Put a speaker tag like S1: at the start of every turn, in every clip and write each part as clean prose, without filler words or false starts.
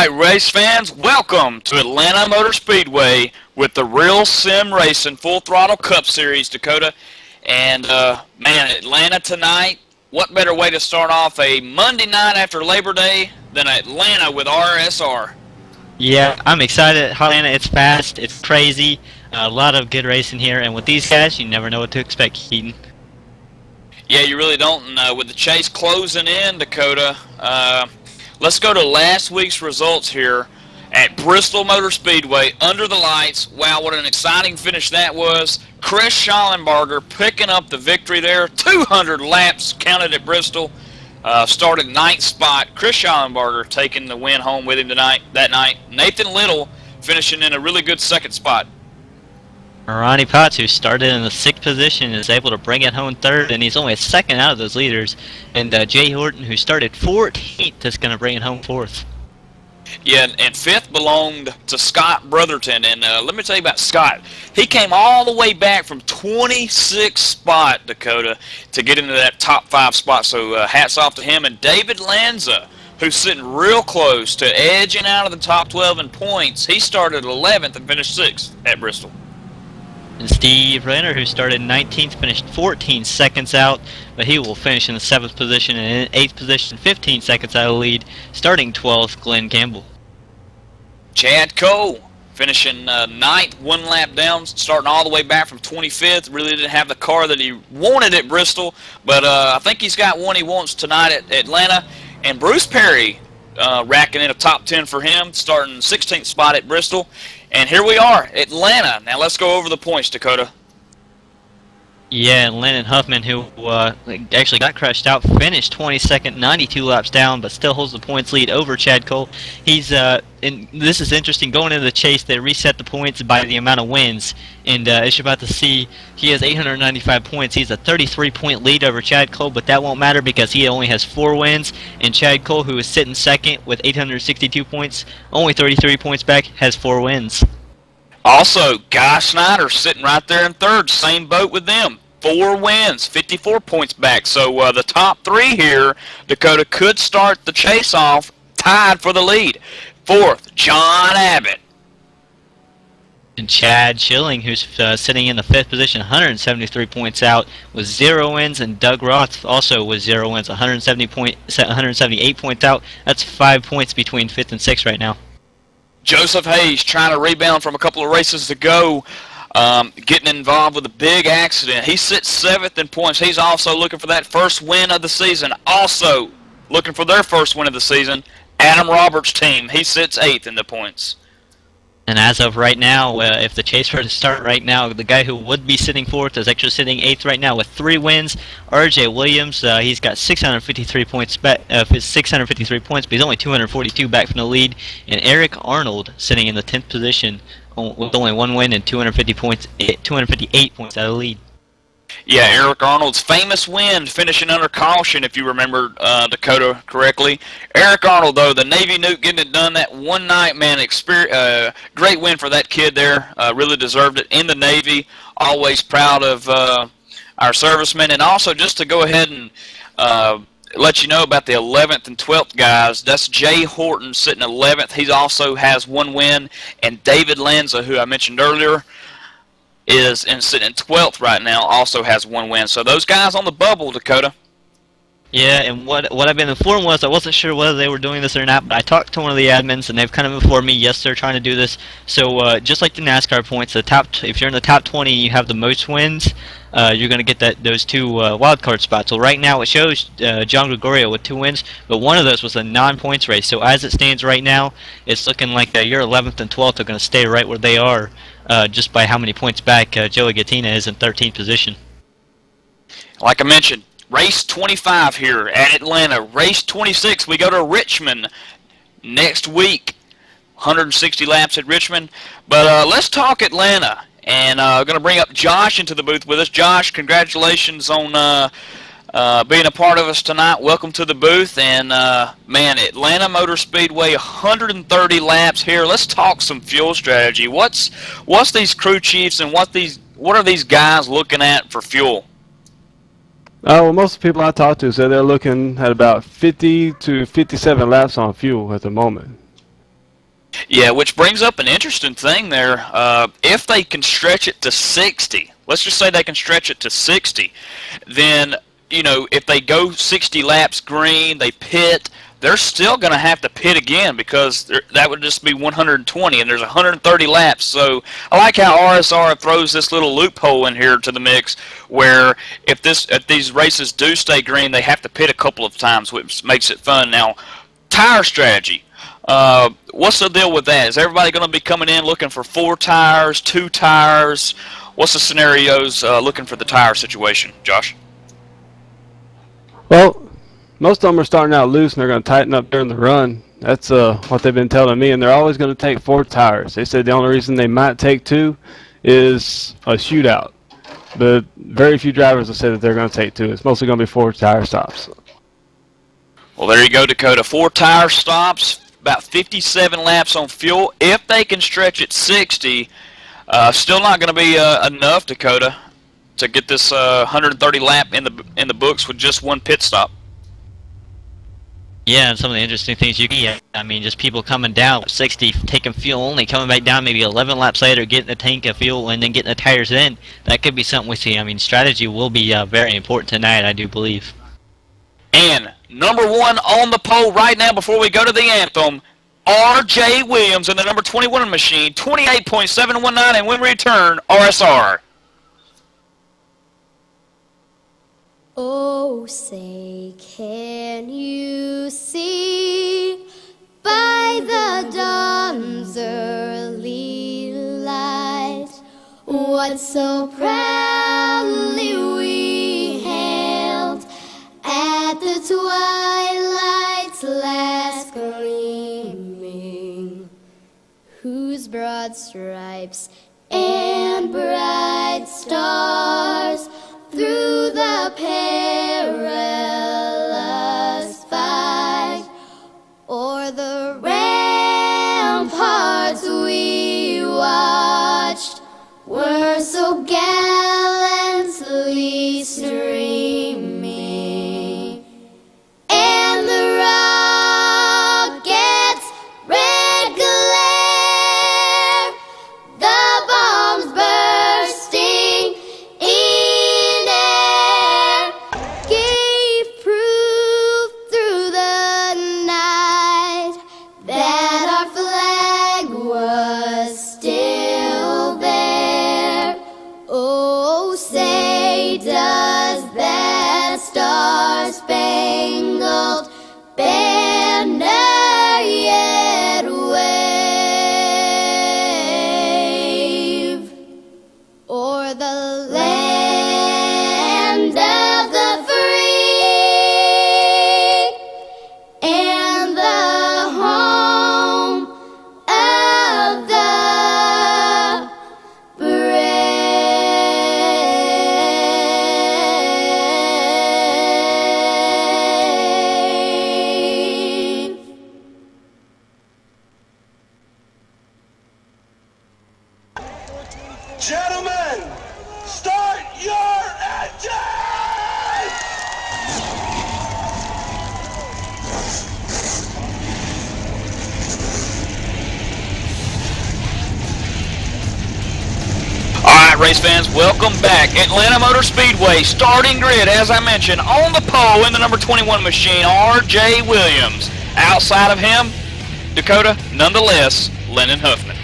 S1: right, race fans, welcome to Atlanta Motor Speedway with the Real Sim Racing Full Throttle Cup Series, Dakota. And, man, Atlanta tonight, what better way to start off a Monday night after Labor Day than Atlanta with RSR?
S2: Yeah, I'm excited. Atlanta, it's fast, it's crazy, a lot of good racing here, and with these guys, you never know what to expect, Keaton.
S1: Yeah, you really don't. And, with the chase closing in, Dakota, let's go to last week's results here at Bristol Motor Speedway under the lights. Wow, what an exciting finish that was. Chris Schallenberger picking up the victory there. 200 laps counted at Bristol. Started ninth spot. Chris Schallenberger taking the win home with him that night. Nathan Little finishing in a really good second spot.
S2: Ronnie Potts, who started in the 6th position, is able to bring it home third, and he's only a second out of those leaders. And Jay Horton, who started 14th, is going to bring it home 4th.
S1: Yeah, and 5th belonged to Scott Brotherton. And let me tell you about Scott. He came all the way back from 26th spot, Dakota, to get into that top 5 spot. So hats off to him. And David Lanza, who's sitting real close to edging out of the top 12 in points. He started 11th and finished 6th at Bristol.
S2: And Steve Renner, who started 19th, finished 14 seconds out, but he will finish in the 7th position, and in 8th position, 15 seconds out of the lead, starting 12th, Glenn Campbell.
S1: Chad Cole finishing 9th, 1 lap down, starting all the way back from 25th. Really didn't have the car that he wanted at Bristol, but I think he's got one he wants tonight at Atlanta. And Bruce Perry racking in a top 10 for him, starting 16th spot at Bristol. And here we are, Atlanta. Now let's go over the points, Dakota.
S2: Yeah, and Lennon Huffman, who actually got crushed out, finished 22nd, 92 laps down, but still holds the points lead over Chad Cole. He's and this is interesting. Going into the chase, they reset the points by the amount of wins, and as you're about to see, he has 895 points. He's a 33-point lead over Chad Cole, but that won't matter because he only has 4 wins, and Chad Cole, who is sitting second with 862 points, only 33 points back, has 4 wins.
S1: Also, Guy Snyder sitting right there in third, same boat with them. 4 wins, 54 points back. So the top 3 here, Dakota, could start the chase off tied for the lead. 4th, John Abbott.
S2: And Chad Schilling, who's sitting in the 5th position, 173 points out with 0 wins, and Doug Roth also with 0 wins, 178 points out. That's 5 points between 5th and 6th right now.
S1: Joseph Hayes trying to rebound from a couple of races to go, getting involved with a big accident. He sits 7th in points. He's also looking for that first win of the season. Also looking for their first win of the season, Adam Roberts' team. He sits 8th in the points.
S2: And as of right now, if the chase were to start right now, the guy who would be sitting 4th is actually sitting 8th right now with 3 wins. R.J. Williams, he's got 653 points back, 653 points, but he's only 242 back from the lead. And Eric Arnold sitting in the 10th position with only 1 win and 258 points out of the lead.
S1: Yeah, Eric Arnold's famous win, finishing under caution, if you remember Dakota correctly. Eric Arnold, though, the Navy Nuke getting it done that one night, man, great win for that kid there. Really deserved it in the Navy. Always proud of our servicemen. And also, just to go ahead and let you know about the 11th and 12th guys, that's Jay Horton sitting 11th. He also has 1 win. And David Lanza, who I mentioned earlier, is sitting in 12th right now, also has 1 win. So those guys on the bubble, Dakota.
S2: Yeah, and what I've been informed was I wasn't sure whether they were doing this or not, but I talked to one of the admins, and they've kind of informed me, yes, they're trying to do this. So just like the NASCAR points, if you're in the top 20 and you have the most wins, you're going to get those 2 wildcard spots. So right now it shows John Gregorio with 2 wins, but one of those was a non-points race. So as it stands right now, it's looking like your 11th and 12th are going to stay right where they are, just by how many points back Joey Gattina is in 13th position.
S1: Like I mentioned, race 25 here at Atlanta. Race 26, we go to Richmond next week. 160 laps at Richmond. But let's talk Atlanta. And I'm going to bring up Josh into the booth with us. Josh, congratulations on being a part of us tonight. Welcome to the booth. And, man, Atlanta Motor Speedway, 130 laps here. Let's talk some fuel strategy. What's these crew chiefs and what are these guys looking at for fuel?
S3: Well, most of the people I talked to said they're looking at about 50 to 57 laps on fuel at the moment.
S1: Yeah, which brings up an interesting thing there. If they can stretch it to 60, let's just say they can stretch it to 60, then, if they go 60 laps green, they pit, they're still going to have to pit again because that would just be 120, and there's 130 laps. So I like how RSR throws this little loophole in here to the mix where if these races do stay green, they have to pit a couple of times, which makes it fun. Now, tire strategy. What's the deal with that? Is everybody going to be coming in looking for 4 tires, 2 tires? What's the scenarios looking for the tire situation, Josh?
S3: Well, most of them are starting out loose and they're going to tighten up during the run. That's what they've been telling me, and they're always going to take 4 tires. They said the only reason they might take 2 is a shootout. But very few drivers have said that they're going to take 2. It's mostly going to be 4 tire stops.
S1: Well, there you go, Dakota. 4 tire stops, about 57 laps on fuel. If they can stretch it 60, still not going to be enough, Dakota, to get this 130 lap in the books with just 1 pit stop.
S2: Yeah, and some of the interesting things you can just people coming down 60, taking fuel only, coming back down maybe 11 laps later, getting a tank of fuel, and then getting the tires in. That could be something we see. Strategy will be very important tonight, I do believe.
S1: And number 1 on the pole right now before we go to the anthem, R.J. Williams in the number 21 machine, 28.719, and when we return, RSR.
S4: Oh, say, can you see by the dawn's early light what so proudly we hailed at the twilight's last gleaming, whose broad stripes and bright stars through the perilous fight o'er the ramparts we watched were so gallantly streaming, and the rocket's red glare, the bombs bursting in air, gave proof through the night that our flag was still there. Oh, say, does that star-spangled banner yet wave o'er the land of the free and the home of the brave?
S5: Gentlemen, start your engines!
S1: Alright, race fans, welcome back. Atlanta Motor Speedway, starting grid, as I mentioned, on the pole in the number 21 machine, R.J. Williams. Outside of him, Dakota, nonetheless, Lennon Huffman.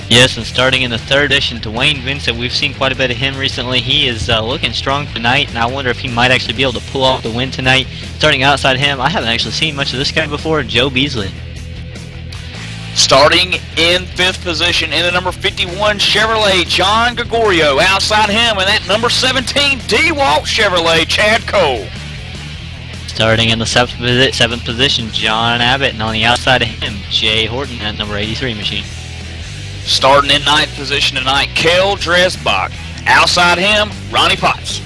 S2: Yes, and starting in the third edition, Dwayne Vincent, we've seen quite a bit of him recently. He is looking strong tonight, and I wonder if he might actually be able to pull off the win tonight. Starting outside him, I haven't actually seen much of this guy before, Joe Beasley.
S1: Starting in 5th position in the number 51 Chevrolet, John Gregorio. Outside him in that number 17 DeWalt Chevrolet, Chad Cole.
S2: Starting in the 7th position, John Abbott, and on the outside of him, Jay Horton at number 83 machine.
S1: Starting in 9th position tonight, Kel Dresbach. Outside him, Ronnie Potts.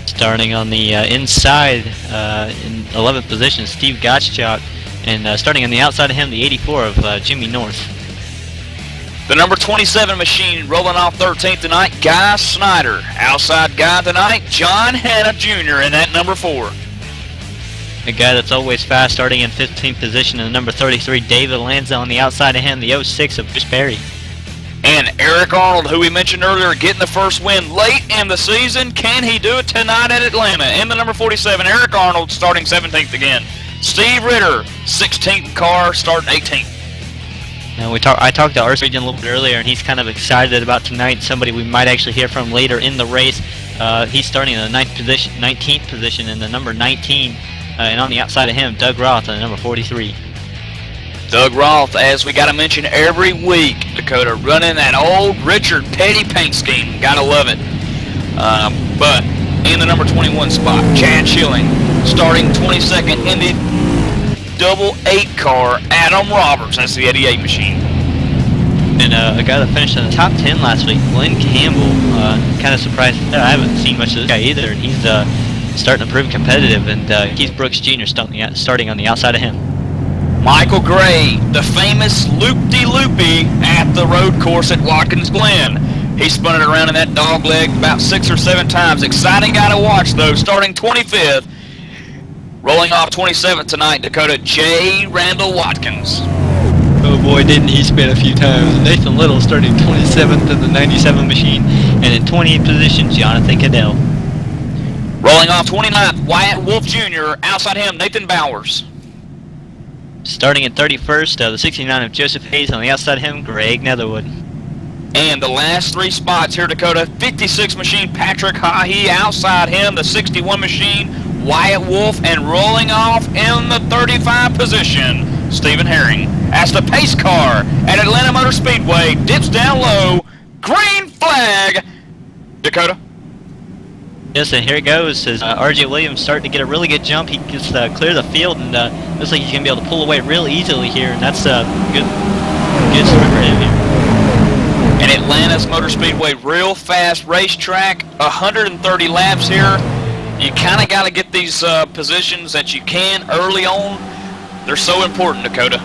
S2: Starting on the inside, in 11th position, Steve Gottschalk, and starting on the outside of him, the 84 of Jimmy North.
S1: The number 27 machine rolling off 13th tonight, Guy Snyder. Outside guy tonight, John Hanna Jr. in that number 4.
S2: A guy that's always fast, starting in 15th position, and number 33, David Lanza on the outside of him, the 06 of Bruce Berry.
S1: And Eric Arnold, who we mentioned earlier, getting the first win late in the season. Can he do it tonight at Atlanta? In the number 47, Eric Arnold starting 17th again. Steve Ritter, 16th car, starting 18th.
S2: Now I talked to RC Region a little bit earlier, and he's kind of excited about tonight. Somebody we might actually hear from later in the race. He's starting in the 19th position in the number 19, and on the outside of him, Doug Roth on the number 43.
S1: Doug Roth, as we got to mention every week, Dakota, running that old Richard Petty paint scheme. Got to love it. But in the number 21 spot, Chad Schilling, starting 22nd in the double 8 car, Adam Roberts. That's the 88 machine.
S2: And a guy that finished in the top 10 last week, Glenn Campbell. Kind of surprised. I haven't seen much of this guy either, and he's starting to prove competitive. And Keith Brooks Jr. starting on the outside of him.
S1: Michael Gray, the famous loop-de-loopy at the road course at Watkins Glen. He spun it around in that dog leg about 6 or 7 times. Exciting guy to watch, though, starting 25th. Rolling off 27th tonight, Dakota, J. Randall Watkins.
S2: Oh boy, didn't he spin a few times. Nathan Little starting 27th in the 97 machine, and in 28th position, Jonathan Cadell.
S1: Rolling off 29th, Wyatt Wolf Jr., outside him, Nathan Bowers.
S2: Starting at 31st, the 69 of Joseph Hayes, on the outside of him, Greg Netherwood.
S1: And the last 3 spots here, Dakota, 56 machine, Patrick Hahe, outside him, the 61 machine, Wyatt Wolf, and rolling off in the 35 position, Stephen Herring. As the pace car at Atlanta Motor Speedway dips down low, green flag, Dakota.
S2: Yes, and here it goes as R.J. Williams starting to get a really good jump. He gets clear the field, and looks like he's going to be able to pull away real easily here, and that's a good start for him here.
S1: And Atlanta's Motor Speedway, real fast racetrack, 130 laps here. You kind of got to get these positions that you can early on. They're so important, Dakota.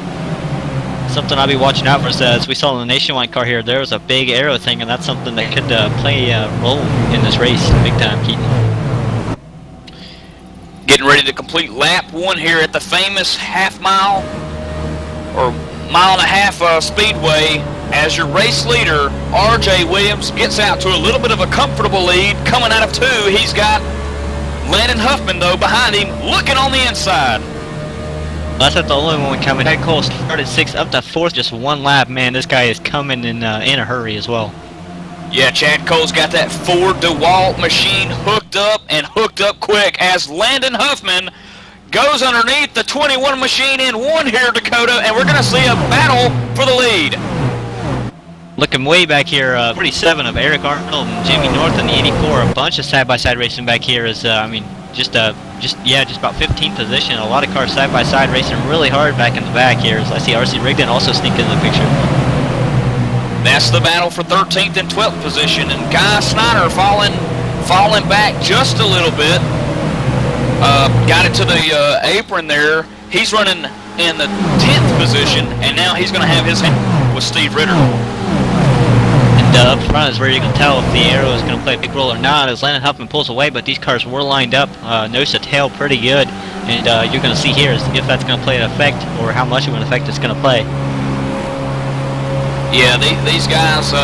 S2: Something I'll be watching out for is, as we saw in the Nationwide car here, there was a big arrow thing, and that's something that could play a role in this race big time, Keaton.
S1: Getting ready to complete lap 1 here at the famous half-mile or mile-and-a-half Speedway. As your race leader, R.J. Williams gets out to a little bit of a comfortable lead. Coming out of 2, he's got Landon Huffman, though, behind him, looking on the inside.
S2: That's not the only one coming. Ted Cole started 6th up to 4th, just 1 lap. Man, this guy is coming in a hurry as well.
S1: Yeah, Chad Cole's got that Ford DeWalt machine hooked up, and hooked up quick, as Landon Huffman goes underneath the 21 machine in 1 here, Dakota, and we're going to see a battle for the lead.
S2: Looking way back here, 47 of Eric Arnold and Jimmy North in the 84. A bunch of side-by-side racing back here is, just about 15th position. A lot of cars side-by-side racing really hard back in the back here. As I see RC Rigdon also sneak in the picture.
S1: That's the battle for 13th and 12th position, and Guy Snyder falling back just a little bit. Got it to the apron there. He's running in the 10th position, and now he's going to have his hand with Steve Ritter.
S2: And up front is where you can tell if the arrow is going to play a big role or not, as Landon Huffman pulls away, but these cars were lined up nose to tail pretty good, and you're going to see here is if that's going to play an effect or how much of an effect it's going to play.
S1: Yeah, these guys,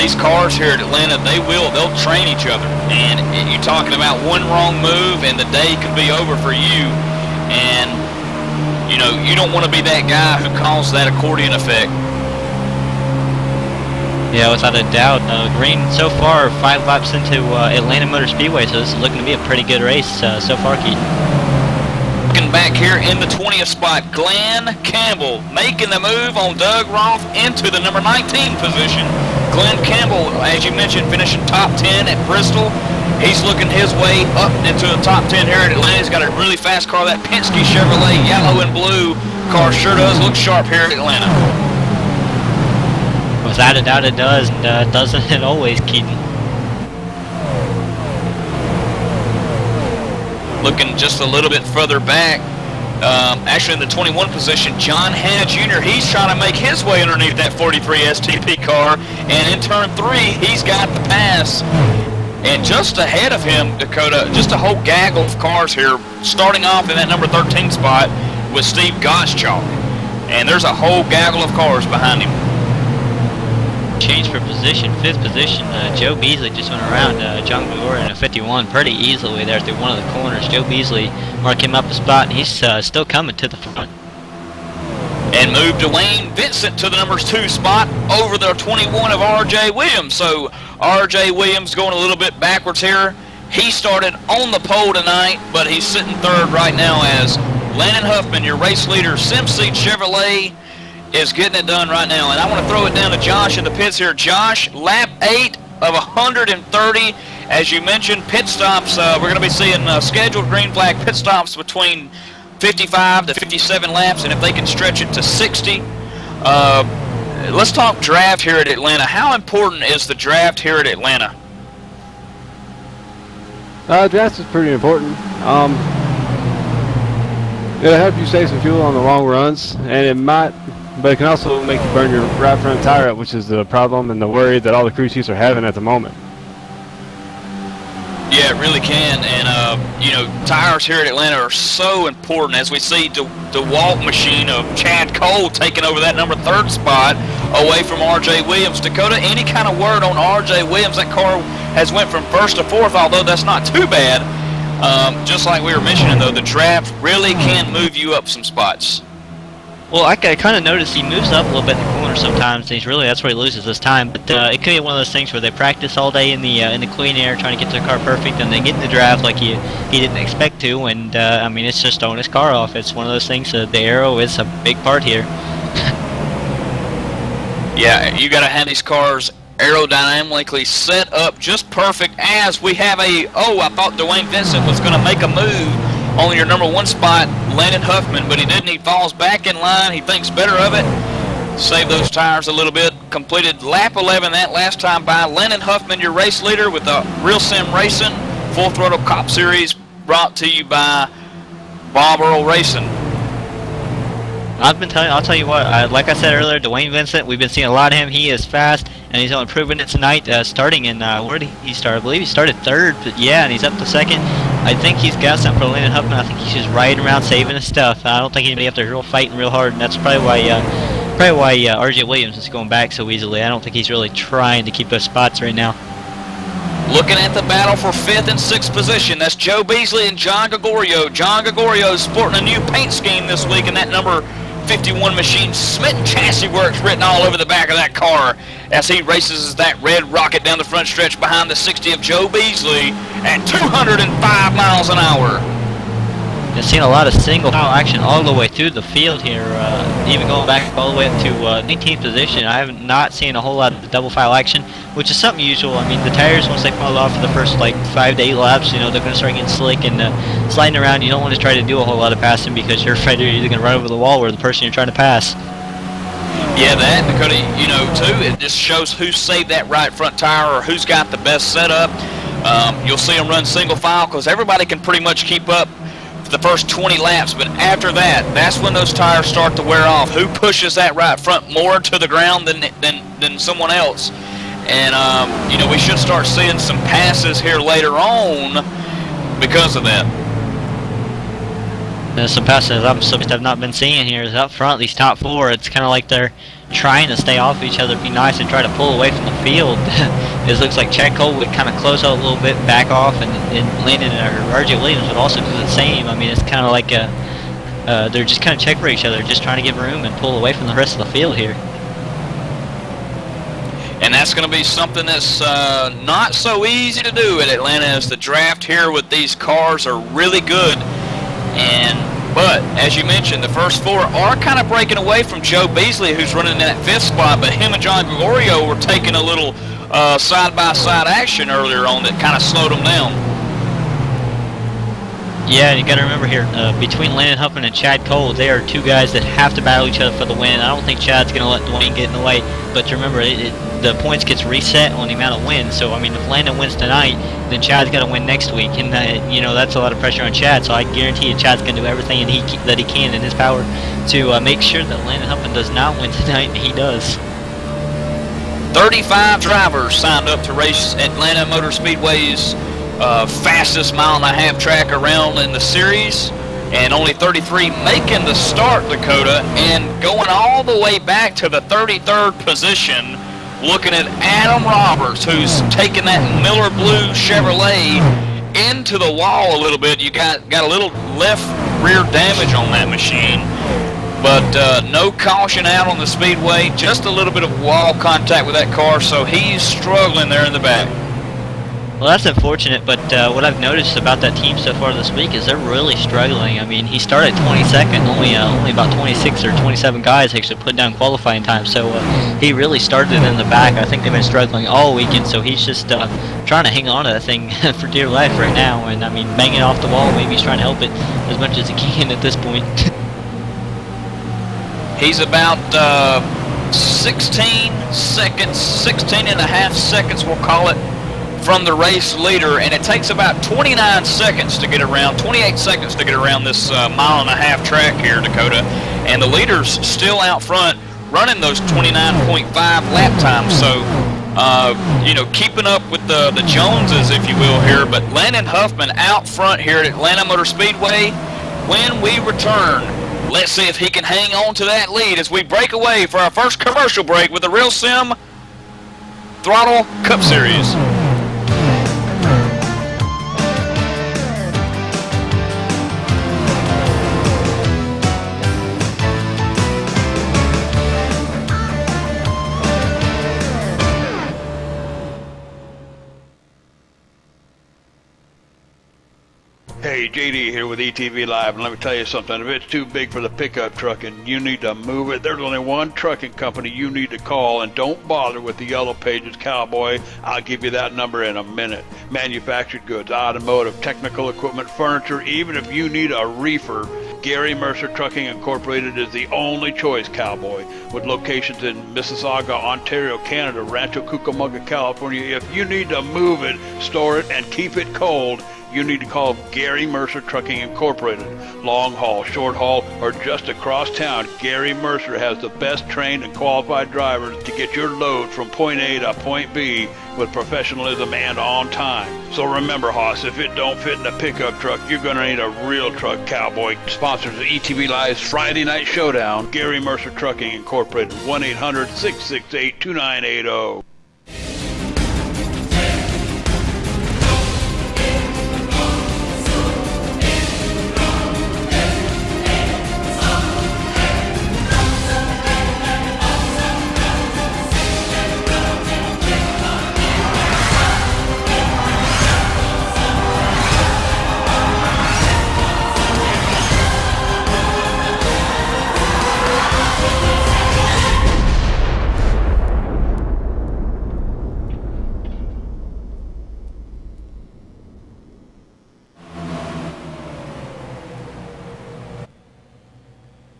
S1: these cars here at Atlanta, they'll train each other, and you're talking about one wrong move and the day could be over for you, and you know, you don't want to be that guy who calls that accordion effect.
S2: Yeah, without a doubt. Green so far 5 laps into Atlanta Motor Speedway, so this is looking to be a pretty good race so far, Keith.
S1: Looking back here in the 20th spot, Glenn Campbell making the move on Doug Roth into the number 19 position. Glenn Campbell, as you mentioned, finishing top 10 at Bristol. He's looking his way up into the top 10 here at Atlanta. He's got a really fast car. That Penske Chevrolet yellow and blue car sure does look sharp here at Atlanta.
S2: Without a doubt it does, and doesn't it always, Keaton?
S1: Looking just a little bit further back, actually in the 21 position, John Hanna Jr., he's trying to make his way underneath that 43 STP car, and in turn 3, he's got the pass. And just ahead of him, Dakota, just a whole gaggle of cars here, starting off in that number 13 spot with Steve Gottschalk. And there's a whole gaggle of cars behind him.
S2: Change for position, 5th position. Joe Beasley just went around John Gregorian in a 51 pretty easily there through one of the corners. Joe Beasley marked him up a spot, and he's still coming to the front.
S1: And moved Dwayne Vincent to the number 2 spot over the 21 of R.J. Williams. So R.J. Williams going a little bit backwards here. He started on the pole tonight, but he's sitting 3rd right now as Landon Huffman, your race leader, Simseed Chevrolet, is getting it done right now. And I want to throw it down to Josh in the pits here. Josh, lap 8 of 130. As you mentioned, pit stops. We're going to be seeing scheduled green flag pit stops between 55 to 57 laps, and if they can stretch it to 60. Let's talk draft here at Atlanta. How important is the draft here at Atlanta?
S3: Draft is pretty important. It'll help you save some fuel on the long runs, and it might, but it can also make you burn your right front tire up, which is the problem and the worry that all the crew chiefs are having at the moment.
S1: Yeah, it really can, and you know, tires here at Atlanta are so important as we see the walk machine of Chad Cole taking over that number 3rd spot away from R.J. Williams. Dakota, any kind of word on R.J. Williams? That car has went from 1st to 4th, although that's not too bad. Just like we were mentioning, though, the draft really can move you up some spots.
S2: Well, I kind of noticed he moves up a little bit in the corner sometimes. And that's where he loses his time. But it could be one of those things where they practice all day in the clean air, trying to get their car perfect, and they get in the draft like he didn't expect to. And I mean, it's just throwing his car off. It's one of those things. The aero is a big part here.
S1: Yeah, you got to have these cars aerodynamically set up just perfect. As we have I thought Dwayne Vincent was going to make a move on your number 1 spot, Landon Huffman, but he didn't. He falls back in line. He thinks better of it. Save those tires a little bit. Completed lap 11 that last time by Landon Huffman, your race leader with the Real Sim Racing Full Throttle Cop Series, brought to you by Bob Earl Racing.
S2: I'll tell you what, like I said earlier, Dwayne Vincent, we've been seeing a lot of him. He is fast, and he's only proving it tonight, starting in, where did he start? I believe he started 3rd, but yeah, and he's up to 2nd. I think he's got something for Landon Huffman. I think he's just riding around saving his stuff. I don't think anybody up there real fighting real hard, and that's probably why R.J. Williams is going back so easily. I don't think he's really trying to keep those spots right now.
S1: Looking at the battle for 5th and 6th position, that's Joe Beasley and John Gregorio. John Gregorio is sporting a new paint scheme this week in that number 51 machine. Smitten Chassis Works written all over the back of that car as he races that red rocket down the front stretch behind the 60 of Joe Beasley at 205 miles an hour.
S2: I've seen a lot of single file action all the way through the field here, even going back all the way up to 19th position. I have not seen a whole lot of double file action, which is something usual. I mean, the tires, once they fall off for the first like 5 to 8 laps, you know, they're going to start getting slick and sliding around. You don't want to try to do a whole lot of passing because you're afraid you're either going to run over the wall or the person you're trying to pass.
S1: Yeah, that, because, you know, too, it just shows who saved that right front tire or who's got the best setup. You'll see them run single file because everybody can pretty much keep up the first 20 laps, but after that, that's when those tires start to wear off. Who pushes that right front more to the ground than someone else? And you know, we should start seeing some passes here later on because of that.
S2: There's some passes I've not been seeing here is up front. These top 4, it's kind of like they're trying to stay off each other, be nice, and try to pull away from the field. It looks like Chad Cole would kind of close out a little bit, back off, and Landon or R.J. Williams would also do the same. I mean, it's kind of like they're just kind of check for each other, just trying to give room and pull away from the rest of the field here.
S1: And that's going to be something that's not so easy to do at Atlanta, as the draft here with these cars are really good. But, as you mentioned, the first 4 are kind of breaking away from Joe Beasley, who's running in that 5th spot, but him and John Gregorio were taking a little side-by-side action earlier on that kind of slowed them down.
S2: Yeah, and you got to remember here, between Landon Huffman and Chad Cole, they are 2 guys that have to battle each other for the win. I don't think Chad's going to let Dwayne get in the way, but remember, the points gets reset on the amount of wins. So, I mean, if Landon wins tonight, then Chad's got to win next week, and you know, that's a lot of pressure on Chad. So I guarantee you Chad's going to do everything that he can in his power to make sure that Landon Huffman does not win tonight, and he does.
S1: 35 drivers signed up to race Atlanta Motor Speedway's fastest mile-and-a-half track around in the series, and only 33 making the start, Dakota, and going all the way back to the 33rd position, looking at Adam Roberts, who's taking that Miller Blue Chevrolet into the wall a little bit. You got a little left rear damage on that machine, but no caution out on the speedway, just a little bit of wall contact with that car, so he's struggling there in the back.
S2: Well, that's unfortunate, but what I've noticed about that team so far this week is they're really struggling. I mean, he started 22nd, only about 26 or 27 guys actually put down qualifying time, so he really started in the back. I think they've been struggling all weekend, so he's just trying to hang on to that thing for dear life right now, and I mean, banging off the wall, maybe he's trying to help it as much as he can at this point.
S1: He's about 16 and a half seconds, we'll call it, from the race leader, and it takes about 29 seconds to get around, 28 seconds to get around this mile-and-a-half track here, Dakota, and the leader's still out front running those 29.5 lap times, so you know, keeping up with the Joneses, if you will, here. But Landon Huffman out front here at Atlanta Motor Speedway. When we return, let's see if he can hang on to that lead as we break away for our first commercial break with the Real Sim Throttle Cup Series.
S6: Hey, JD here with ETV Live, and let me tell you something. If it's too big for the pickup truck and you need to move it, there's only one trucking company you need to call, and don't bother with the Yellow Pages Cowboy. I'll give you that number in a minute. Manufactured goods, automotive, technical equipment, furniture, even if you need a reefer, Gary Mercer Trucking Incorporated is the only choice, Cowboy. With locations in Mississauga, Ontario, Canada, Rancho Cucamonga, California, if you need to move it, store it, and keep it cold, you need to call Gary Mercer Trucking Incorporated. Long haul, short haul, or just across town, Gary Mercer has the best trained and qualified drivers to get your load from point A to point B with professionalism and on time. So remember, Hoss, if it don't fit in a pickup truck, you're going to need a real truck, Cowboy. Sponsors of ETV Live's Friday Night Showdown, Gary Mercer Trucking Incorporated, 1-800-668-2980.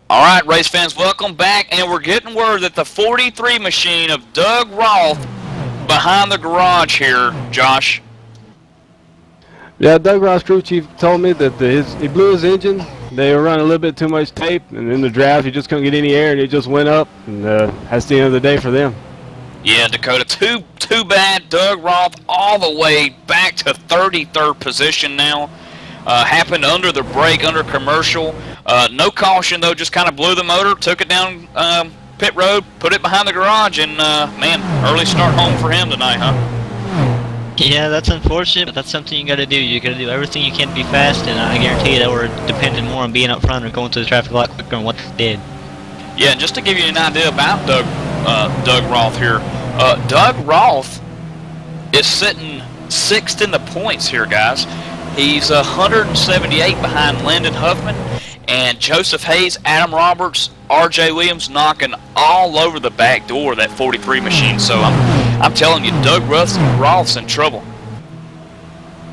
S1: All right, race fans, welcome back, and we're getting word that the 43 machine of Doug Roth behind the garage here, Josh.
S3: Yeah, Doug Roth's crew chief told me that he blew his engine. They were running a little bit too much tape, and in the draft he just couldn't get any air, and it just went up, and that's the end of the day for them.
S1: Yeah, Dakota, too bad. Doug Roth all the way back to 33rd position now. Happened under the brake, under commercial. No caution, though, just kind of blew the motor, took it down pit road, put it behind the garage, and, man, early start home for him tonight, huh?
S2: Yeah, that's unfortunate, but that's something you got to do. You got to do everything you can to be fast, and I guarantee you that we're dependent more on being up front or going through the traffic a lot quicker than what they did.
S1: Yeah, and just to give you an idea about Doug Roth here, Doug Roth is sitting 6th in the points here, guys. He's 178 behind Landon Huffman, and Joseph Hayes, Adam Roberts, R.J. Williams knocking all over the back door of that 43 machine. So I'm telling you, Doug Roth's in trouble.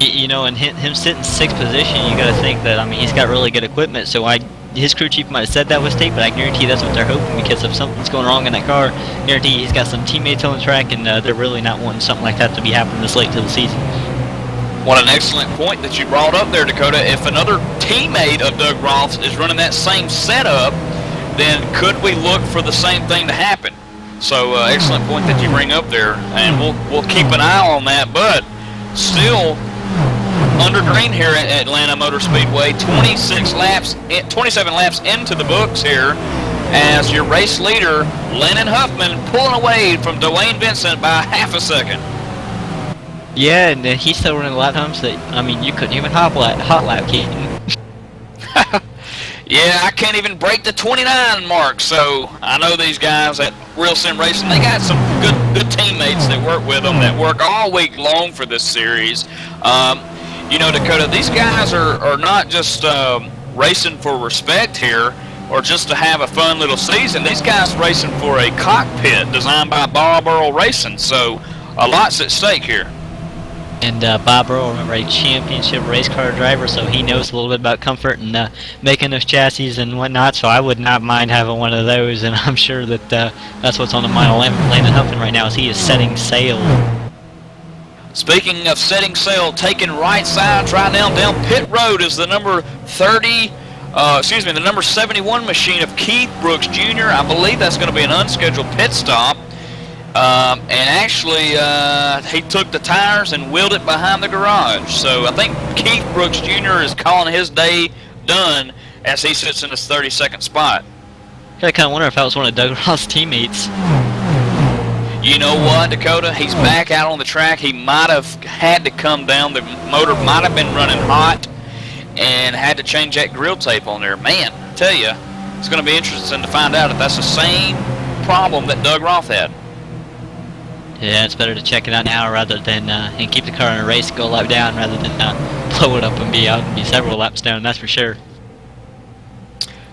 S2: You know, and him sitting 6th position, you got to think that, I mean, he's got really good equipment, so his crew chief might have said that was tape, but I guarantee that's what they're hoping, because if something's going wrong in that car, I guarantee he's got some teammates on the track, and they're really not wanting something like that to be happening this late to the season.
S1: What an excellent point that you brought up there, Dakota. If another teammate of Doug Roth's is running that same setup, then could we look for the same thing to happen? So excellent point that you bring up there, and we'll keep an eye on that. But still, under green here at Atlanta Motor Speedway, 27 laps into the books here, as your race leader, Landon Huffman, pulling away from Dwayne Vincent by half a second.
S2: Yeah, and he's still running lap times that, I mean, you couldn't even hot lap Keaton.
S1: Yeah, I can't even break the 29 mark, so I know these guys at Real Sim Racing, they got some good teammates that work with them, that work all week long for this series. You know, Dakota, these guys are not just racing for respect here, or just to have a fun little season. These guys racing for a cockpit designed by Bob Earl Racing, so a lot's at stake here.
S2: And Bob Earl, remember, a championship race car driver, so he knows a little bit about comfort and making those chassis and whatnot, so I would not mind having one of those, and I'm sure that that's what's on the mind of Landon Huffman right now, as he is setting sail.
S1: Speaking of setting sail, taking right sides right now down pit road is the number 71 machine of Keith Brooks Jr. I believe that's going to be an unscheduled pit stop. And actually, he took the tires and wheeled it behind the garage. So I think Keith Brooks Jr. is calling his day done as he sits in his 32nd spot.
S2: I kind of wonder if that was one of Doug Ross' teammates.
S1: You know what, Dakota? He's back out on the track. He might have had to come down. The motor might have been running hot and had to change that grill tape on there. Man, I tell you, it's going to be interesting to find out if that's the same problem that Doug Roth had.
S2: Yeah, it's better to check it out now rather than and keep the car in a race, go a lap down, rather than blow it up and be out and be several laps down. That's for sure.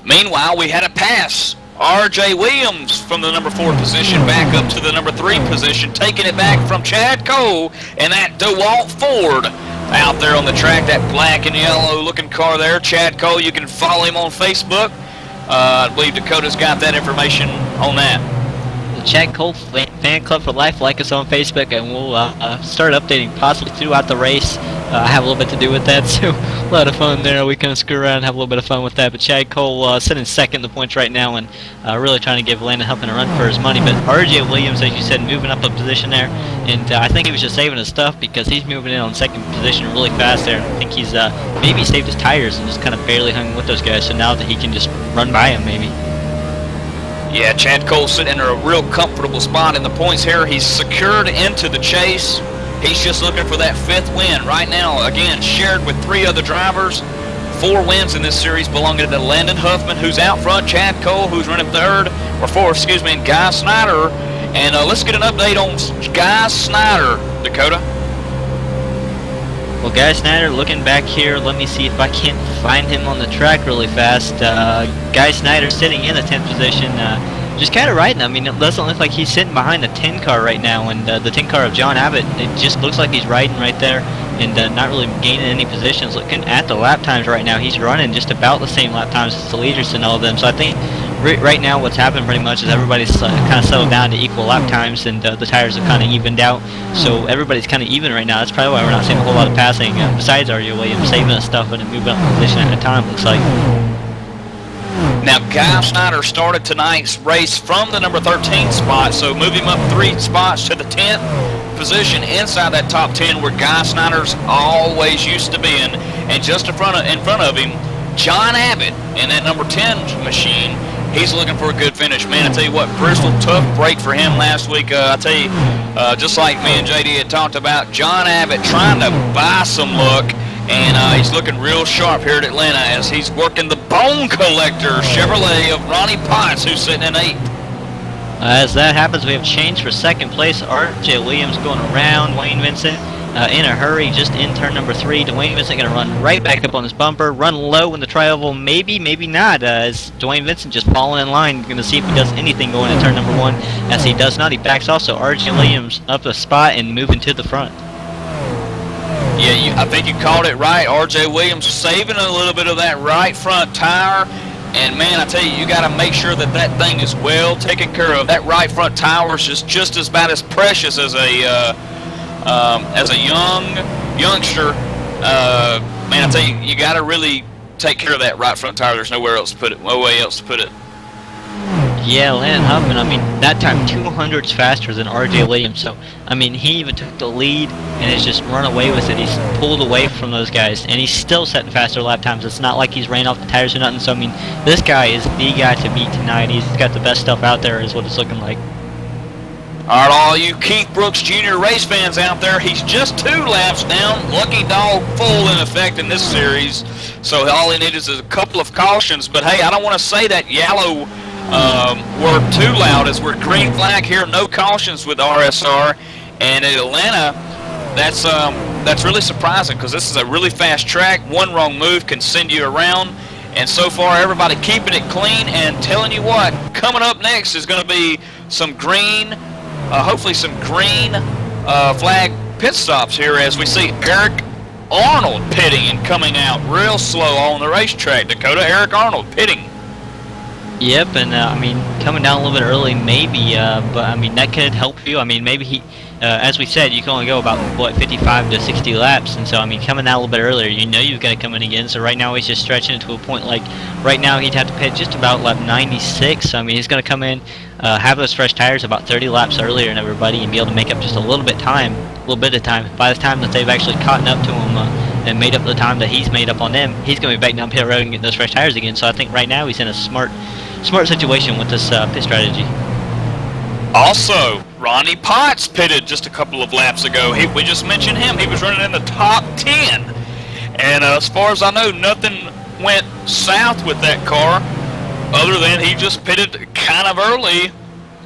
S1: Meanwhile, we had a pass. R.J. Williams from the number 4 position back up to the number 3 position, taking it back from Chad Cole and that DeWalt Ford out there on the track, that black and yellow looking car there. Chad Cole, you can follow him on Facebook. I believe Dakota's got that information on that.
S2: The Chad Cole Fan Club for Life, like us on Facebook, and we'll start updating possibly throughout the race. I have a little bit to do with that, so a lot of fun there. We kind of screw around and have a little bit of fun with that. But Chad Cole sitting second in the points right now, and really trying to give Landon Huffman a run for his money. But R.J. Williams, as you said, moving up a position there, and I think he was just saving his stuff because he's moving in on second position really fast there. I think he's maybe saved his tires and just kind of barely hung with those guys, so now that he can just run by him maybe.
S1: Yeah, Chad Cole sitting in a real comfortable spot in the points here. He's secured into the chase. He's just looking for that 5th win right now. Again, shared with 3 other drivers. 4 wins in this series belonging to Landon Huffman, who's out front. Chad Cole, who's running 3rd, or 4th, excuse me, and Guy Snyder. And let's get an update on Guy Snyder, Dakota.
S2: Well, Guy Snyder, looking back here, let me see if I can't find him on the track really fast. Guy Snyder sitting in the 10th position, just kind of riding. I mean, it doesn't look like he's sitting behind the 10 car right now, and the 10 car of John Abbott, it just looks like he's riding right there and not really gaining any positions. Looking at the lap times right now, he's running just about the same lap times as the leaders and all of them. So I think right now what's happened pretty much is everybody's kind of settled down to equal lap times, and the tires have kind of evened out. So everybody's kind of even right now. That's probably why we're not seeing a whole lot of passing, besides R.J. Williams saving us stuff and moving up position at a time, looks like.
S1: Now, Guy Snyder started tonight's race from the number 13 spot, so move him up 3 spots to the 10th position inside that top 10 where Guy Snyder's always used to be in. And just in front of him, John Abbott in that number 10 machine. He's looking for a good finish. Man, I tell you what, Bristol, tough break for him last week. I tell you, just like me and JD had talked about, John Abbott trying to buy some luck. And he's looking real sharp here at Atlanta as he's working the Bone Collector Chevrolet of Ronnie Potts, who's sitting in 8th.
S2: As that happens, we have change for second place. R.J. Williams going around Wayne Vincent in a hurry, just in turn number 3. Dwayne Vincent going to run right back up on his bumper, run low in the tri-oval, maybe not, as Dwayne Vincent just falling in line, going to see if he does anything going in turn number 1. As he does not, he backs also R.J. Williams up a spot and moving to the front.
S1: Yeah, I think you called it right. R.J. Williams saving a little bit of that right front tire. And, man, I tell you, you got to make sure that that thing is well taken care of. That right front tire is just about as precious as a youngster. Man, I tell you, you got to really take care of that right front tire. There's nowhere else to put it. No way else to put it.
S2: Yeah, Landon Huffman, I mean, that time 200s faster than RJ Williams. So, I mean, he even took the lead and has just run away with it. He's pulled away from those guys, and he's still setting faster lap times. It's not like he's ran off the tires or nothing. So, I mean, this guy is the guy to beat tonight. He's got the best stuff out there is what it's looking like.
S1: All right, all you Keith Brooks Jr. race fans out there, he's just 2 laps down. Lucky dog full in effect in this series. So all he needs is a couple of cautions. But, hey, I don't want to say that yellow word too loud as we're green flag here, no cautions with RSR. And in Atlanta, that's really surprising because this is a really fast track. One wrong move can send you around. And so far, everybody keeping it clean and telling you what, coming up next is going to be some green, hopefully some green flag pit stops here as we see Eric Arnold pitting and coming out real slow on the racetrack. Dakota, Eric Arnold pitting.
S2: Yep, and I mean, coming down a little bit early, maybe, but I mean, that could help you. I mean, maybe he, as we said, you can only go about, what, 55 to 60 laps, and so, I mean, coming out a little bit earlier, you know you've got to come in again, so right now he's just stretching it to a point, like, right now he'd have to pit just about lap 96, so, I mean, he's going to come in, have those fresh tires about 30 laps earlier than everybody, and be able to make up just a little bit of time. By the time that they've actually caught up to him, and made up the time that he's made up on them, he's going to be back down pit road and get those fresh tires again, so I think right now he's in a smart situation with this pit strategy.
S1: Also, Ronnie Potts pitted just a couple of laps ago. We just mentioned him. He was running in the top 10. And as far as I know, nothing went south with that car other than he just pitted kind of early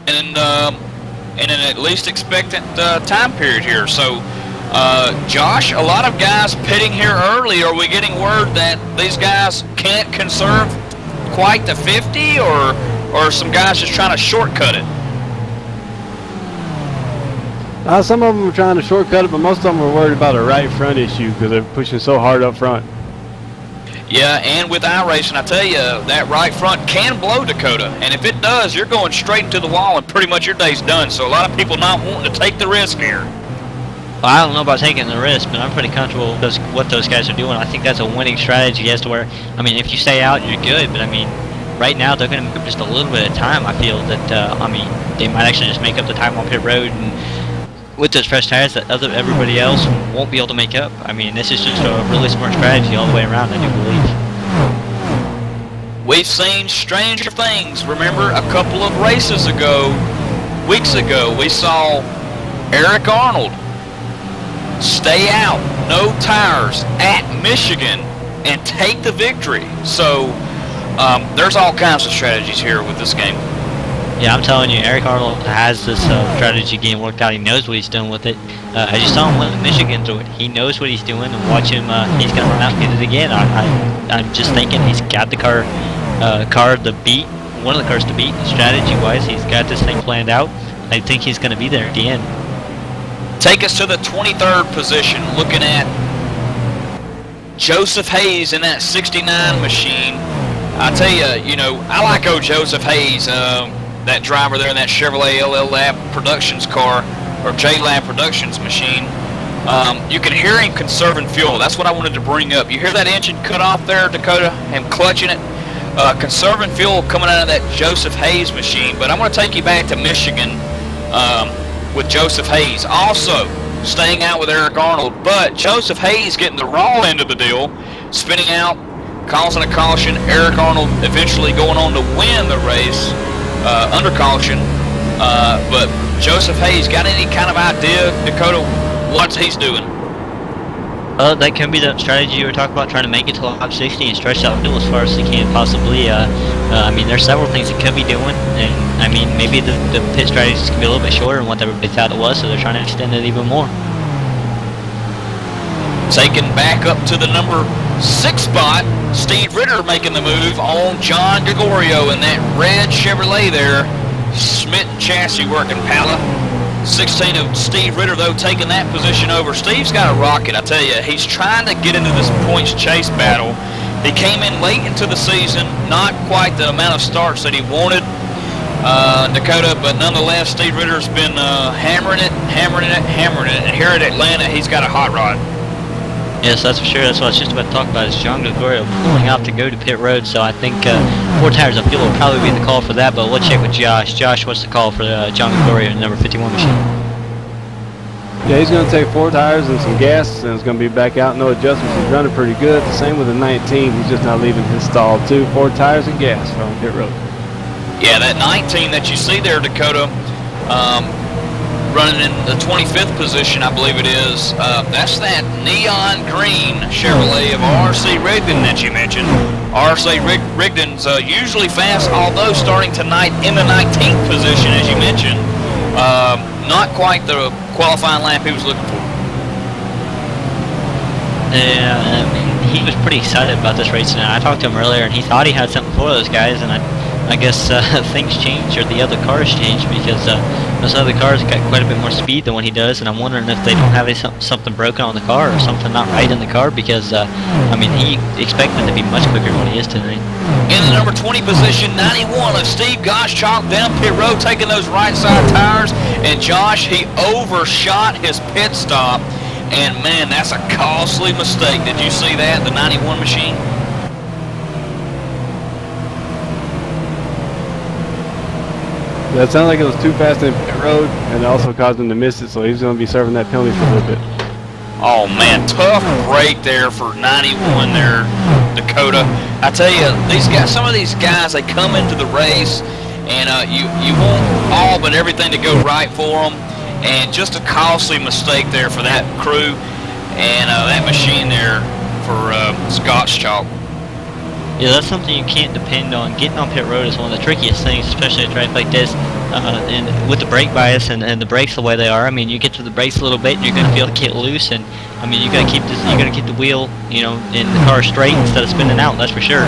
S1: in an at least expectant time period here. So, Josh, a lot of guys pitting here early. Are we getting word that these guys can't conserve quite the 50, or some guys just trying to shortcut it?
S3: Some of them are trying to shortcut it, but most of them are worried about a right front issue because they're pushing so hard up front.
S1: Yeah, and with iRacing, I tell you, that right front can blow, Dakota. And if it does, you're going straight into the wall and pretty much your day's done. So a lot of people not wanting to take the risk here.
S2: Well, I don't know about taking the risk, but I'm pretty comfortable with what those guys are doing. I think that's a winning strategy as to where, I mean, if you stay out, you're good. But, I mean, right now they're going to make up just a little bit of time. I feel that, I mean, they might actually just make up the time on pit road and with those fresh tires that everybody else won't be able to make up. I mean, this is just a really smart strategy all the way around, I do believe.
S1: We've seen stranger things. Remember, a couple of races ago, weeks ago, we saw Eric Arnold stay out, no tires, at Michigan, and take the victory. So, there's all kinds of strategies here with this game.
S2: Yeah, I'm telling you, Eric Arnold has this strategy game worked out. He knows what he's doing with it. As you saw him win Michigan through it, he knows what he's doing, and watch him, he's going to run out and get it again. I'm just thinking he's got the car to beat, one of the cars to beat, strategy-wise. He's got this thing planned out. I think he's going to be there at the end.
S1: Take us to the 23rd position, looking at Joseph Hayes in that 69 machine. I tell you, you know, I like old Joseph Hayes, that driver there in that Chevrolet LL Lab Productions car, or J-Lab Productions machine. You can hear him conserving fuel. That's what I wanted to bring up. You hear that engine cut off there, Dakota, him clutching it? Conserving fuel coming out of that Joseph Hayes machine. But I'm going to take you back to Michigan with Joseph Hayes. Also staying out with Eric Arnold. But Joseph Hayes getting the raw end of the deal, spinning out, causing a caution. Eric Arnold eventually going on to win the race under caution. But Joseph Hayes, got any kind of idea, Dakota, what he's doing?
S2: That can be the strategy you were talking about, trying to make it to lap 60 and stretch out the deal as far as they can possibly. I mean, there's several things he could be doing, and I mean, maybe the pit strategies can be a little bit shorter than what everybody thought it was, so they're trying to extend it even more.
S1: Taken back up to the number 6 spot, Steve Ritter making the move on John Gregorio in that red Chevrolet there. Smitten chassis working, Pala. 16 of Steve Ritter, though, taking that position over. Steve's got a rocket, I tell you. He's trying to get into this points chase battle. He came in late into the season, not quite the amount of starts that he wanted, Dakota, but nonetheless, Steve Ritter's been hammering it. And here at Atlanta, he's got a hot rod.
S2: Yes, that's for sure. That's what I was just about to talk about. Is John Gregorio pulling out to go to pit road? So I think 4 tires of fuel will probably be the call for that. But we'll check with Josh. Josh, what's the call for John Gregorio, number 51 machine?
S3: Yeah, he's going to take 4 tires and some gas, and it's going to be back out. No adjustments. He's running pretty good. The same with the 19. He's just not leaving his stall too. 4 tires and gas from pit road.
S1: Yeah, that 19 that you see there, Dakota, running in the 25th position, I believe it is. That's that neon green Chevrolet of R.C. Rigdon that you mentioned. R.C. Rigdon's usually fast, although starting tonight in the 19th position, as you mentioned. Not quite the qualifying lap he was looking for.
S2: Yeah, I mean, he was pretty excited about this race tonight. I talked to him earlier, and he thought he had something for those guys, and I guess things changed, or the other cars changed, because those other cars got quite a bit more speed than what he does, and I'm wondering if they don't have something broken on the car or something not right in the car, because, I mean, he expected to be much quicker than what he is tonight.
S1: In the number 20 position, 91 of Steve Gottschalk down pit road, taking those right side tires, and Josh, he overshot his pit stop, and man, that's a costly mistake. Did you see that, the 91 machine?
S3: That sounded like it was too fast in pit road, and it also caused him to miss it, so he's going to be serving that penalty for a little bit.
S1: Oh man, tough break there for 91 there, Dakota. I tell you, these guys, some of these guys, they come into the race, and you want all but everything to go right for them, and just a costly mistake there for that crew, and that machine there for Gottschalk.
S2: Yeah, that's something you can't depend on. Getting on pit road is one of the trickiest things, especially at a track like this. And with the brake bias and the brakes the way they are, I mean, you get to the brakes a little bit and you're going to feel it get loose. And I mean, you got to keep this. You got to keep the wheel, you know, in the car straight instead of spinning out. That's for sure.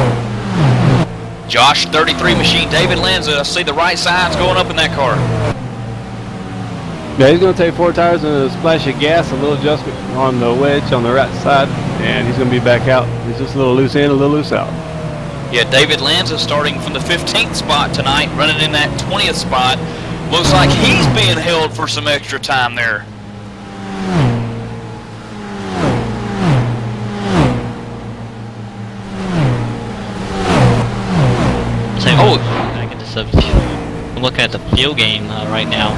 S1: Josh, 33 machine, David Lanza. I see the right sides going up in that car.
S3: Yeah, he's going to take 4 tires and a splash of gas, a little adjustment on the wedge on the right side, and he's going to be back out. He's just a little loose in, a little loose out.
S1: Yeah, David Lanza starting from the 15th spot tonight, running in that 20th spot. Looks like he's being held for some extra time there.
S2: I'm looking at the fuel game right now.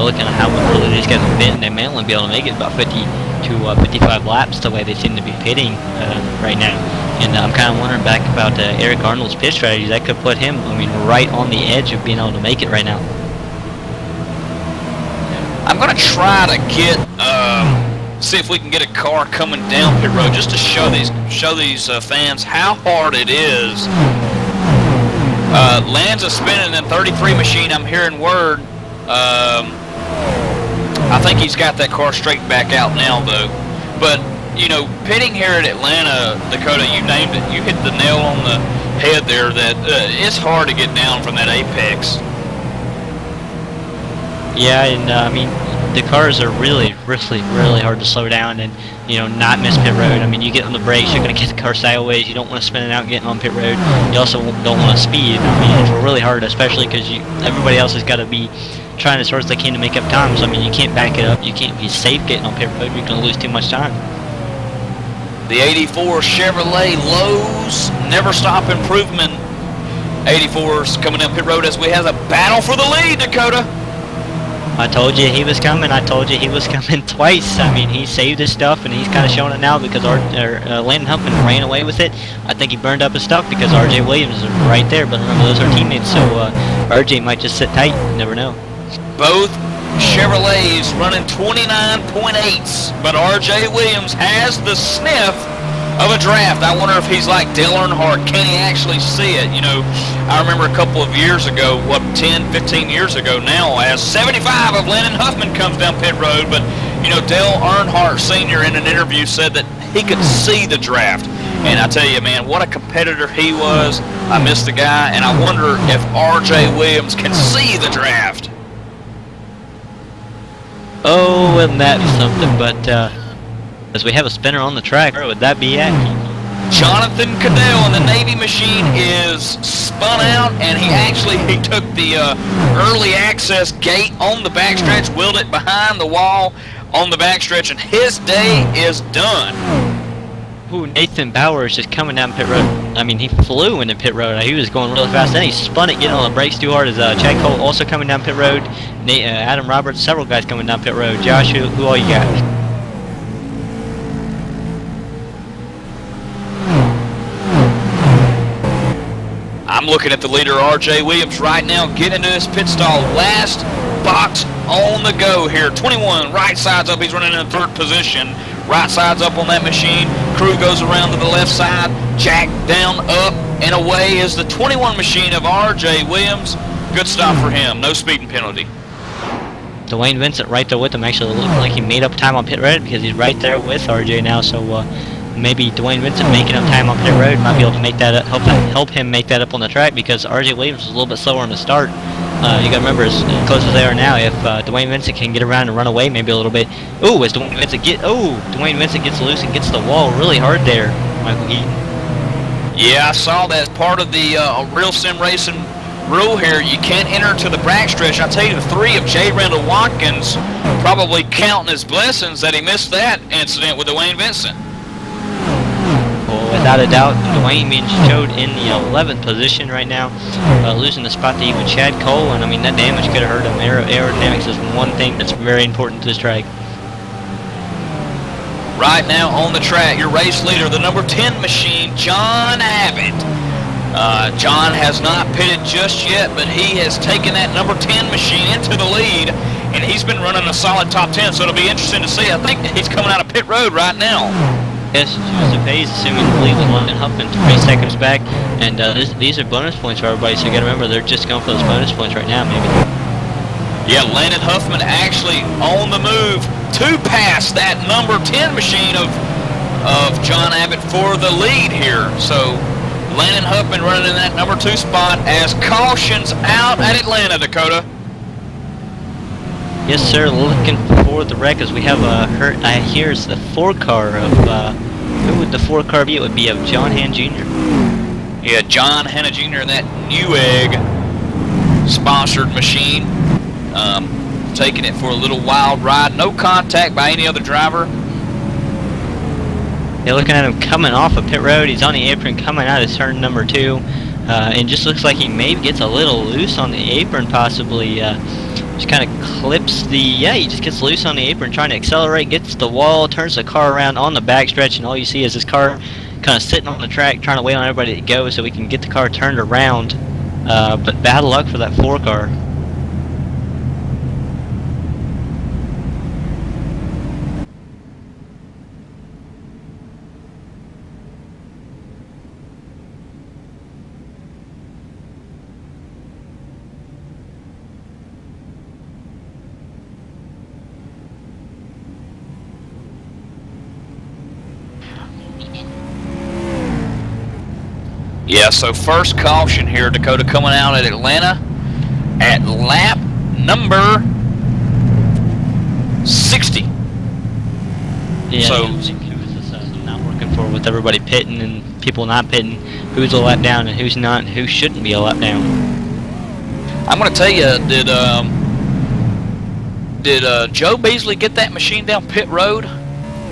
S2: Looking at how early these guys have been, they may only be able to make it about 50 to 55 laps the way they seem to be pitting right now. And I'm kind of wondering back about Eric Arnold's pit strategy. That could put him, I mean, right on the edge of being able to make it right now.
S1: I'm going to try to get, see if we can get a car coming down pit road just to show these fans how hard it is. Lanza spinning in 33 machine. I'm hearing word. I think he's got that car straightened back out now, though. But you know, pitting here at Atlanta, Dakota, you named it. You hit the nail on the head there. That it's hard to get down from that apex.
S2: Yeah, and I mean, the cars are really hard to slow down and, you know, not miss pit road. I mean, you get on the brakes, you're going to get the car sideways. You don't want to spin it out getting on pit road. You also don't want to speed. I mean, it's really hard, especially because everybody else has got to be trying as hard as they can to make up time. So, I mean, you can't back it up. You can't be safe getting on pit road. You're going to lose too much time.
S1: The 84 Chevrolet Lowe's Never Stop Improvement 84's coming down pit road as we have a battle for the lead, Dakota.
S2: I told you he was coming. I told you he was coming twice. I mean, he saved his stuff, and he's kind of showing it now because Landon Huffman ran away with it. I think he burned up his stuff because R.J. Williams is right there. But remember, those are teammates, so R.J. might just sit tight. You never know.
S1: Both Chevrolets running 29.8s, but R.J. Williams has the sniff of a draft. I wonder if he's like Dale Earnhardt. Can he actually see it? You know, I remember a couple of years ago, 10, 15 years ago now, as 75 of Landon Huffman comes down pit road, but, you know, Dale Earnhardt Sr. in an interview said that he could see the draft. And I tell you, man, what a competitor he was. I miss the guy, and I wonder if R.J. Williams can see the draft.
S2: Oh, wouldn't that be something, but as we have a spinner on the track, where would that be at?
S1: Jonathan Cadell in the Navy machine is spun out, and he took the early access gate on the backstretch, wheeled it behind the wall on the backstretch, and his day is done.
S2: Ooh, Nathan Bauer is just coming down pit road. I mean, he flew into pit road. He was going really fast. Then he spun it, getting on the brakes too hard. As Chad Cole also coming down pit road. Adam Roberts, several guys coming down pit road. Josh, who all you got?
S1: I'm looking at the leader, R.J. Williams, right now, getting into his pit stall. Last box on the go here. 21, right side's up. He's running in third position. Right side's up on that machine. Crew goes around to the left side. Jack down, up, and away is the 21 machine of R.J. Williams. Good stop for him. No speeding penalty.
S2: Dwayne Vincent right there with him. Actually looked like he made up time on pit road because he's right there with RJ now. So maybe Dwayne Vincent making up time on pit road might be able to make that up, help him make that up on the track, because RJ Williams was a little bit slower on the start. You got to remember, as close as they are now, if Dwayne Vincent can get around and run away maybe a little bit. Ooh, as Dwayne Vincent gets loose and gets the wall really hard there, Michael Eaton.
S1: Yeah, I saw that as part of the Real Sim Racing rule here. You can't enter to the backstretch. I tell you, the 3 of J. Randall Watkins probably counting his blessings that he missed that incident with Dwayne Vincent.
S2: Without a doubt, Dwayne being showed in the 11th position right now, losing the spot to even Chad Cole, and I mean that damage could have hurt him. Aerodynamics is one thing that's very important to this track.
S1: Right now on the track, your race leader, the number 10 machine, John Abbott. John has not pitted just yet, but he has taken that number 10 machine into the lead, and he's been running a solid top 10, so it'll be interesting to see. I think he's coming out of pit road right now.
S2: Yes, Joseph Hayes assuming the lead with London Huffman 3 seconds back, and these are bonus points for everybody, so you gotta remember they're just going for those bonus points right now, maybe.
S1: Yeah, Landon Huffman actually on the move to pass that number 10 machine of John Abbott for the lead here. So Landon Huffman running in that number 2 spot as cautions out at Atlanta, Dakota.
S2: Yes, sir. Looking for the wreck as we have here's the 4 car of who would the 4 car be? It would be of John Hanna Jr.
S1: Yeah, John Hanna Jr. in that Newegg sponsored machine, taking it for a little wild ride. No contact by any other driver.
S2: Yeah, looking at him coming off of pit road. He's on the apron coming out of turn number 2, and just looks like he maybe gets a little loose on the apron, possibly. Just kind of clips he just gets loose on the apron, trying to accelerate, gets the wall, turns the car around on the backstretch, and all you see is his car kind of sitting on the track, trying to wait on everybody to go so we can get the car turned around. But bad luck for that 4 car.
S1: Yeah, so first caution here, Dakota, coming out at Atlanta at lap number 60.
S2: Yeah,
S1: so
S2: who's not working for with everybody pitting and people not pitting, who's a lap down and who's not, and who shouldn't be a lap down.
S1: I'm going to tell you, did Joe Beasley get that machine down pit road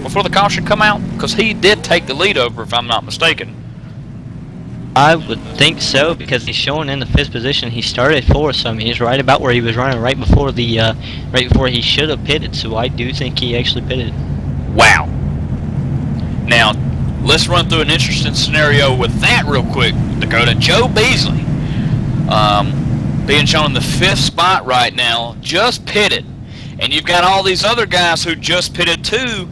S1: before the caution come out? Because he did take the lead over, if I'm not mistaken.
S2: I would think so, because he's showing in the 5th position. He started 4th, so I mean he's right about where he was running right before he should have pitted. So I do think he actually pitted.
S1: Wow. Now let's run through an interesting scenario with that real quick, Dakota. Joe Beasley, being shown in the 5th spot right now, just pitted, and you've got all these other guys who just pitted too,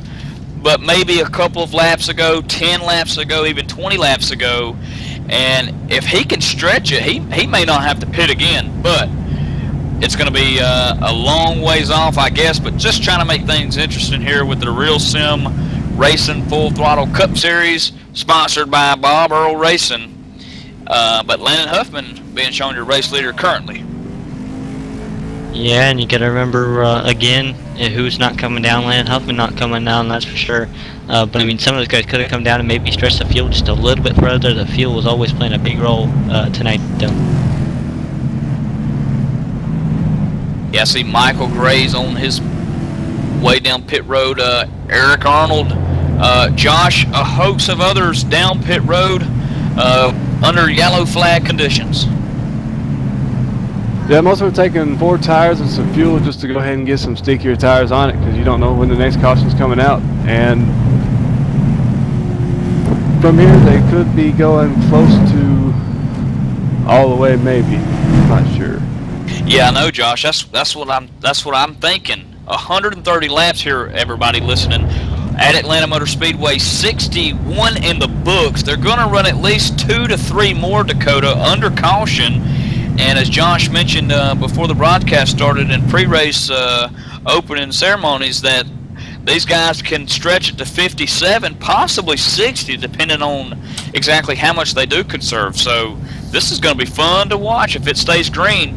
S1: but maybe a couple of laps ago, 10 laps ago, even 20 laps ago. And if he can stretch it, he may not have to pit again, but it's going to be a long ways off, I guess. But just trying to make things interesting here with the Real Sim Racing Full Throttle Cup Series, sponsored by Bob Earl Racing. But Landon Huffman being shown your race leader currently.
S2: Yeah, and you got to remember, again, who's not coming down. Landon Huffman not coming down, that's for sure. But I mean, some of those guys could have come down and maybe stretched the field just a little bit further. The field was always playing a big role tonight, though.
S1: Yeah, I see Michael Gray's on his way down pit road. Eric Arnold Josh, a host of others down pit road under yellow flag conditions.
S3: Yeah, most of them are taking 4 tires and some fuel just to go ahead and get some stickier tires on it because you don't know when the next caution's coming out. And from here, they could be going close to all the way, maybe. I'm not sure.
S1: Yeah, I know, Josh. That's what I'm thinking. 130 laps here, everybody listening, at Atlanta Motor Speedway. 61 in the books. They're going to run at least 2 to 3 more, Dakota, under caution. And as Josh mentioned before the broadcast started in pre-race opening ceremonies, that these guys can stretch it to 57, possibly 60, depending on exactly how much they do conserve. So this is going to be fun to watch if it stays green.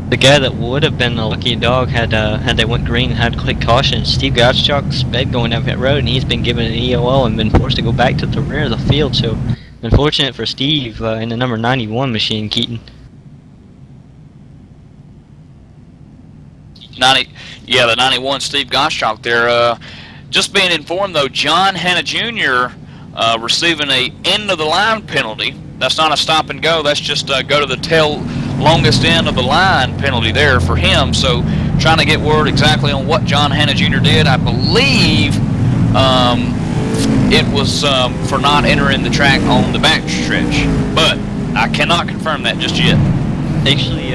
S2: The guy that would have been the lucky dog had they went green and had to click caution, Steve Gottschalk sped going down pit road, and he's been given an EOL and been forced to go back to the rear of the field. So unfortunate for Steve in the number 91 machine, Keaton.
S1: The 91 Steve Gottschalk there. Just being informed though, John Hanna Jr. Receiving a end of the line penalty. That's not a stop and go. That's just go to the tail longest end of the line penalty there for him. So trying to get word exactly on what John Hanna Jr. did. I believe it was for not entering the track on the back stretch, but I cannot confirm that just yet.
S2: Actually,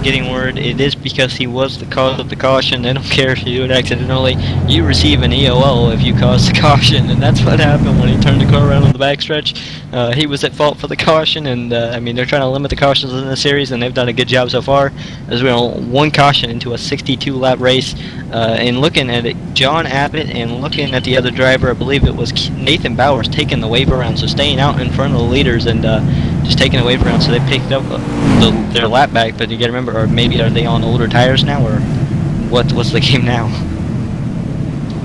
S2: getting word, it is because he was the cause of the caution. They don't care if you do it accidentally. You receive an EOL if you cause the caution, and that's what happened when he turned the car around on the backstretch. He was at fault for the caution, and I mean, they're trying to limit the cautions in the series, and they've done a good job so far. As we're on 1 caution into a 62-lap race, and looking at it, John Abbott, and looking at the other driver, I believe it was Nathan Bowers, taking the wave around, so staying out in front of the leaders and just taking the wave around, so they picked up their lap back. But you got to remember, or maybe are they on older tires now, or what's the game now?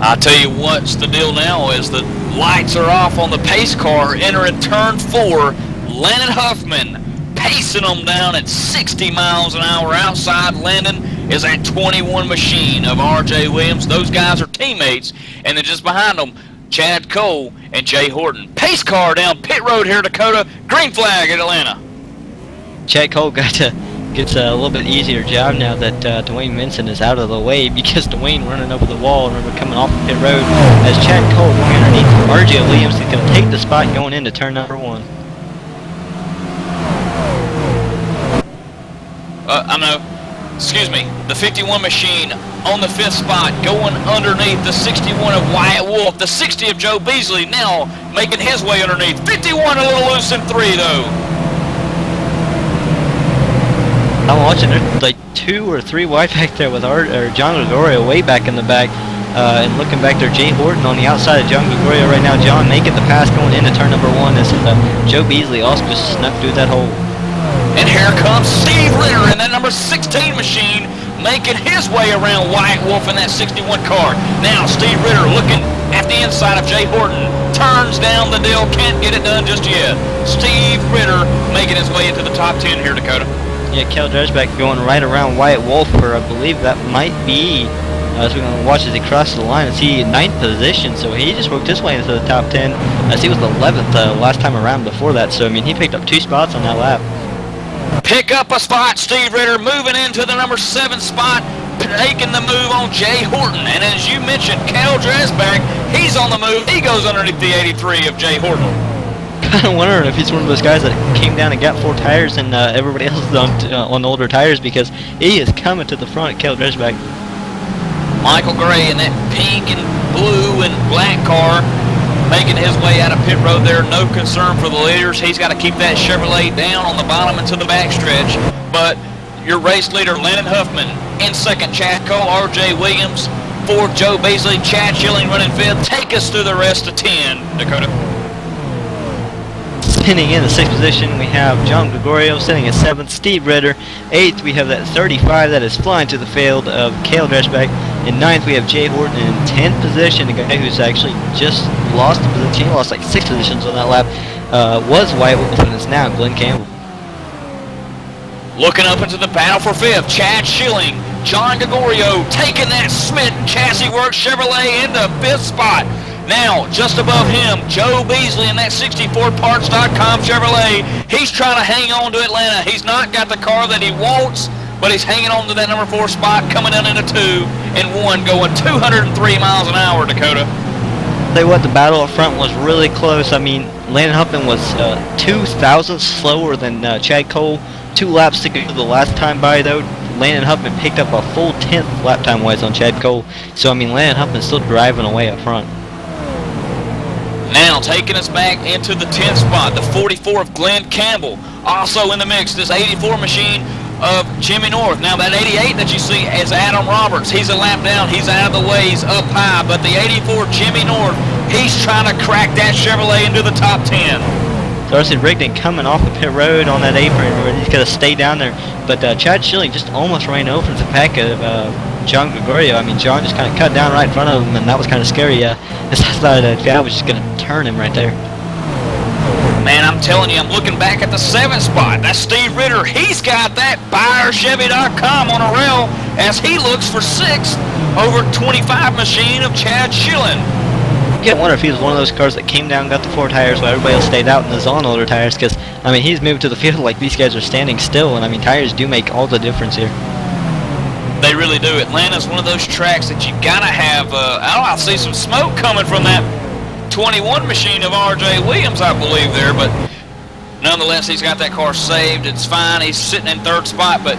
S1: I'll tell you what's the deal now is the lights are off on the pace car entering turn 4. Landon Huffman pacing them down at 60 miles an hour outside. Landon is that 21 machine of R.J. Williams. Those guys are teammates, and then just behind them, Chad Cole and Jay Horton. Pace car down pit road here, Dakota. Green flag at Atlanta.
S2: Chad Cole gets a little bit easier job now that Dwayne Minson is out of the way, because Dwayne running over the wall, remember, coming off the pit road, as Chad Cole going underneath R.J. Williams is going to take the spot going into turn number 1.
S1: The 51 machine on the 5th spot, going underneath the 61 of Wyatt Wolf, the 60 of Joe Beasley, now making his way underneath. 51 a little loose in 3 though.
S2: I'm watching, there's like 2 or 3 wide back there with John Gregorio way back in the back, and looking back there, Jay Horton on the outside of John Gregorio right now. John making the pass going into turn number 1 as Joe Beasley also just snuck through that hole.
S1: And here comes Steve Ritter in that number 16 machine, making his way around Wyatt Wolf in that 61 car. Now Steve Ritter looking at the inside of Jay Horton, turns down the deal, can't get it done just yet. Steve Ritter making his way into the top 10 here, Dakota.
S2: Yeah, Kel Dredgeback going right around Wyatt Wolf for, I believe that might be, as we're going to watch as he crosses the line, as he in 9th position, so he just worked his way into the top 10, as he was the 11th last time around before that, so I mean, he picked up 2 spots on that lap.
S1: Pick up a spot, Steve Ritter moving into the number 7 spot, taking the move on Jay Horton. And as you mentioned, Cal Dresbach, he's on the move. He goes underneath the 83 of Jay Horton.
S2: Kind of wondering if he's one of those guys that came down and got 4 tires and everybody else is on older tires, because he is coming to the front, Cal Dresbach.
S1: Michael Gray in that pink and blue and black car, making his way out of pit road there. No concern for the leaders. He's got to keep that Chevrolet down on the bottom into the backstretch. But your race leader, Landon Huffman, in 2nd, Chad Cole, R.J. Williams, 4th, Joe Beasley, Chad Schilling running 5th. Take us through the rest of 10, Dakota.
S2: Spinning in the 6th position, we have John Gregorio sitting at 7th, Steve Ritter. 8th, we have that 35 that is flying to the field of Cale Dredgeback. In 9th, we have Jay Horton. In 10th position, a guy who's actually just lost a position. He lost like 6 positions on that lap. Was Wyatt Wolf, and is now Glenn Campbell.
S1: Looking up into the battle for 5th, Chad Schilling, John Gregorio taking that Smith Chassis Works Chevrolet into 5th spot. Now, just above him, Joe Beasley in that 64parts.com Chevrolet. He's trying to hang on to Atlanta. He's not got the car that he wants, but he's hanging on to that number 4 spot, coming in at a 2 and 1, going 203 miles an hour, Dakota.
S2: Tell you what, the battle up front was really close. I mean, Landon Huffman was 2 thousandths slower than Chad Cole. 2 laps to go the last time by, though. Landon Huffman picked up a full 10th lap time-wise on Chad Cole. So, I mean, Landon Huffman's still driving away up front.
S1: Now taking us back into the 10th spot, the 44 of Glenn Campbell. Also in the mix, this 84 machine of Jimmy North. Now that 88 that you see is Adam Roberts. He's a lap down, he's out of the way, he's up high. But the 84 Jimmy North, he's trying to crack that Chevrolet into the top 10.
S2: Darcy Rigdon coming off the pit road on that apron. He's got to stay down there. But Chad Schilling just almost ran over the pack of John Gregorio. I mean, John just kind of cut down right in front of him, and that was kind of scary. I thought that guy was just going to turn him right there.
S1: Man, I'm telling you, I'm looking back at the 7th spot. That's Steve Ritter. He's got that BuyerChevy.com on a rail as he looks for 6th over 25 machine of Chad Schilling.
S2: I wonder if he was one of those cars that came down, got the 4 tires while everybody else stayed out in the zone older tires, because, I mean, he's moved to the field like these guys are standing still, and, I mean, tires do make all the difference here.
S1: They really do. Atlanta's one of those tracks that you gotta have, I see some smoke coming from that 21 machine of R.J. Williams, I believe there, but nonetheless, he's got that car saved. It's fine. He's sitting in 3rd spot, but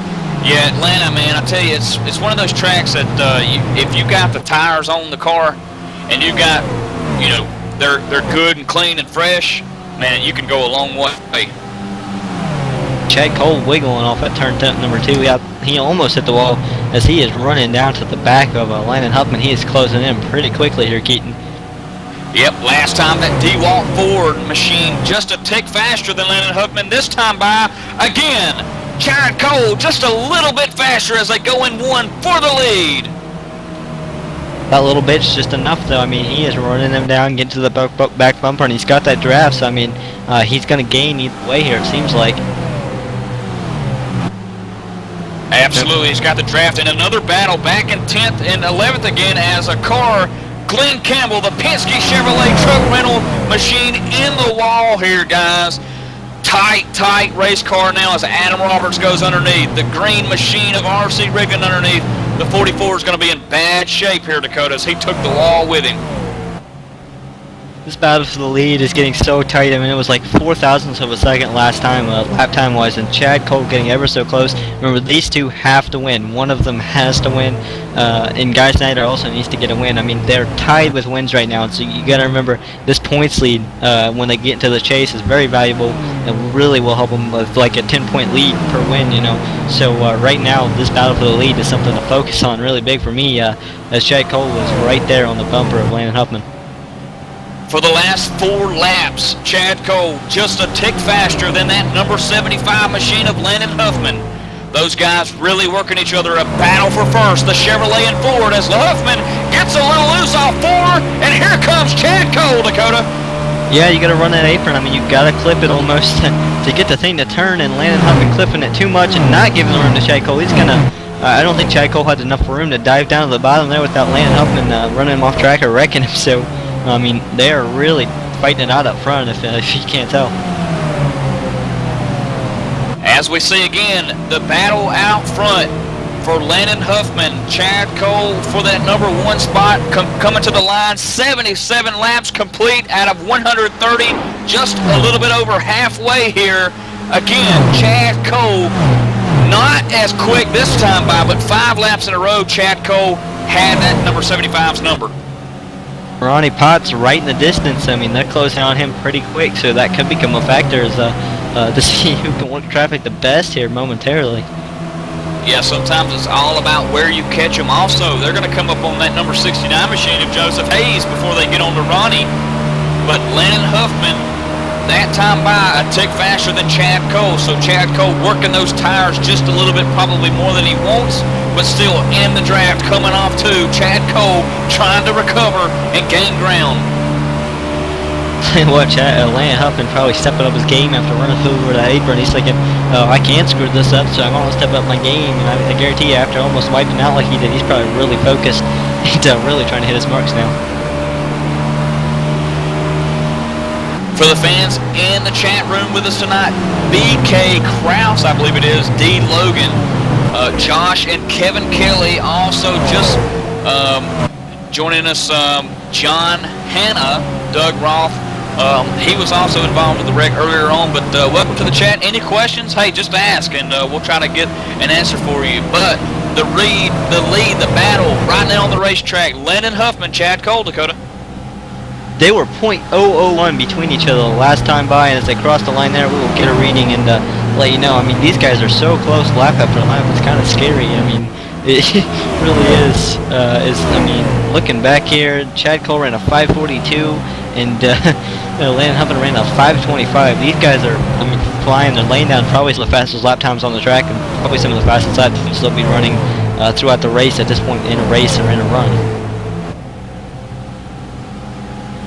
S1: yeah, Atlanta, man, I tell you, it's one of those tracks that if you got the tires on the car and you got, you know, they're good and clean and fresh, man, you can go a long way.
S2: Chad Cole wiggling off at turn number 2. He almost hit the wall as he is running down to the back of Landon Huffman. He is closing in pretty quickly here, Keaton.
S1: Yep, last time that DeWalt Ford machine just a tick faster than Landon Huffman. This time by, again, Chad Cole just a little bit faster as they go in 1 for the lead.
S2: That little bit's just enough, though. I mean, he is running them down, getting to the back bumper, and he's got that draft, so, I mean, he's going to gain either way here, it seems like.
S1: Absolutely, he's got the draft in another battle back in 10th and 11th again as a car. Glenn Campbell, the Penske Chevrolet truck rental machine in the wall here, guys. Tight race car now as Adam Roberts goes underneath. The green machine of R.C. Rigdon underneath. The 44 is going to be in bad shape here, Dakota, as he took the wall with him.
S2: This battle for the lead is getting so tight. I mean, it was like 4 thousandths of a second last time, lap time-wise, and Chad Cole getting ever so close. Remember, these two have to win. One of them has to win, and Guy Snyder also needs to get a win. I mean, they're tied with wins right now, and so you got to remember this points lead when they get into the chase is very valuable and really will help them with like a 10-point lead per win, you know. So right now, this battle for the lead is something to focus on really big for me, as Chad Cole was right there on the bumper of Landon Huffman.
S1: For the last 4 laps, Chad Cole just a tick faster than that number 75 machine of Landon Huffman. Those guys really working each other, a battle for first. The Chevrolet and Ford as Huffman gets a little loose off 4, and here comes Chad Cole, Dakota.
S2: Yeah, you got to run that apron. I mean, you got to clip it almost to get the thing to turn, and Landon Huffman clipping it too much and not giving the room to Chad Cole. He's going to... I don't think Chad Cole had enough room to dive down to the bottom there without Landon Huffman running him off track or wrecking him, so... I mean, they are really fighting it out up front, if you can't tell.
S1: As we see again, the battle out front for Landon Huffman, Chad Cole for that number 1 spot, coming to the line. 77 laps complete out of 130, just a little bit over halfway here. Again, Chad Cole, not as quick this time by, but 5 laps in a row, Chad Cole had that number 75's number.
S2: Ronnie Potts right in the distance. I mean, they're closing on him pretty quick, so that could become a factor as to see who can work traffic the best here momentarily.
S1: Yeah, sometimes it's all about where you catch them. Also, they're going to come up on that number 69 machine of Joseph Hayes before they get on to Ronnie. But Landon Huffman, that time by a tick faster than Chad Cole. So Chad Cole working those tires just a little bit, probably more than he wants, but still in the draft coming off too. Chad Cole trying to recover and gain ground.
S2: What, Landon Huffman probably stepping up his game after running over the apron. He's thinking, oh, I can't screw this up, so I'm going to step up my game. And I guarantee you, after almost wiping out like he did, he's probably really focused. He's really trying to hit his marks now.
S1: For the fans in the chat room with us tonight, BK Kraus, I believe it is, D. Logan, Josh and Kevin Kelly also just joining us, John Hanna, Doug Roth. He was also involved with the wreck earlier on, but welcome to the chat. Any questions? Hey, just ask, and we'll try to get an answer for you. But the lead, the battle right now on the racetrack, Landon Huffman, Chad Cole, Dakota.
S2: They were .001 between each other the last time by, and as they crossed the line there, we will get a reading and let you know. I mean, these guys are so close lap after lap, it's kind of scary. I mean, it really is. I mean, looking back here, Chad Cole ran a 5:42, and Landon Huffman ran a 5:25. These guys are, I mean, flying. They're laying down probably some of the fastest lap times on the track, and probably some of the fastest lap times they'll be running throughout the race at this point in a race or in a run.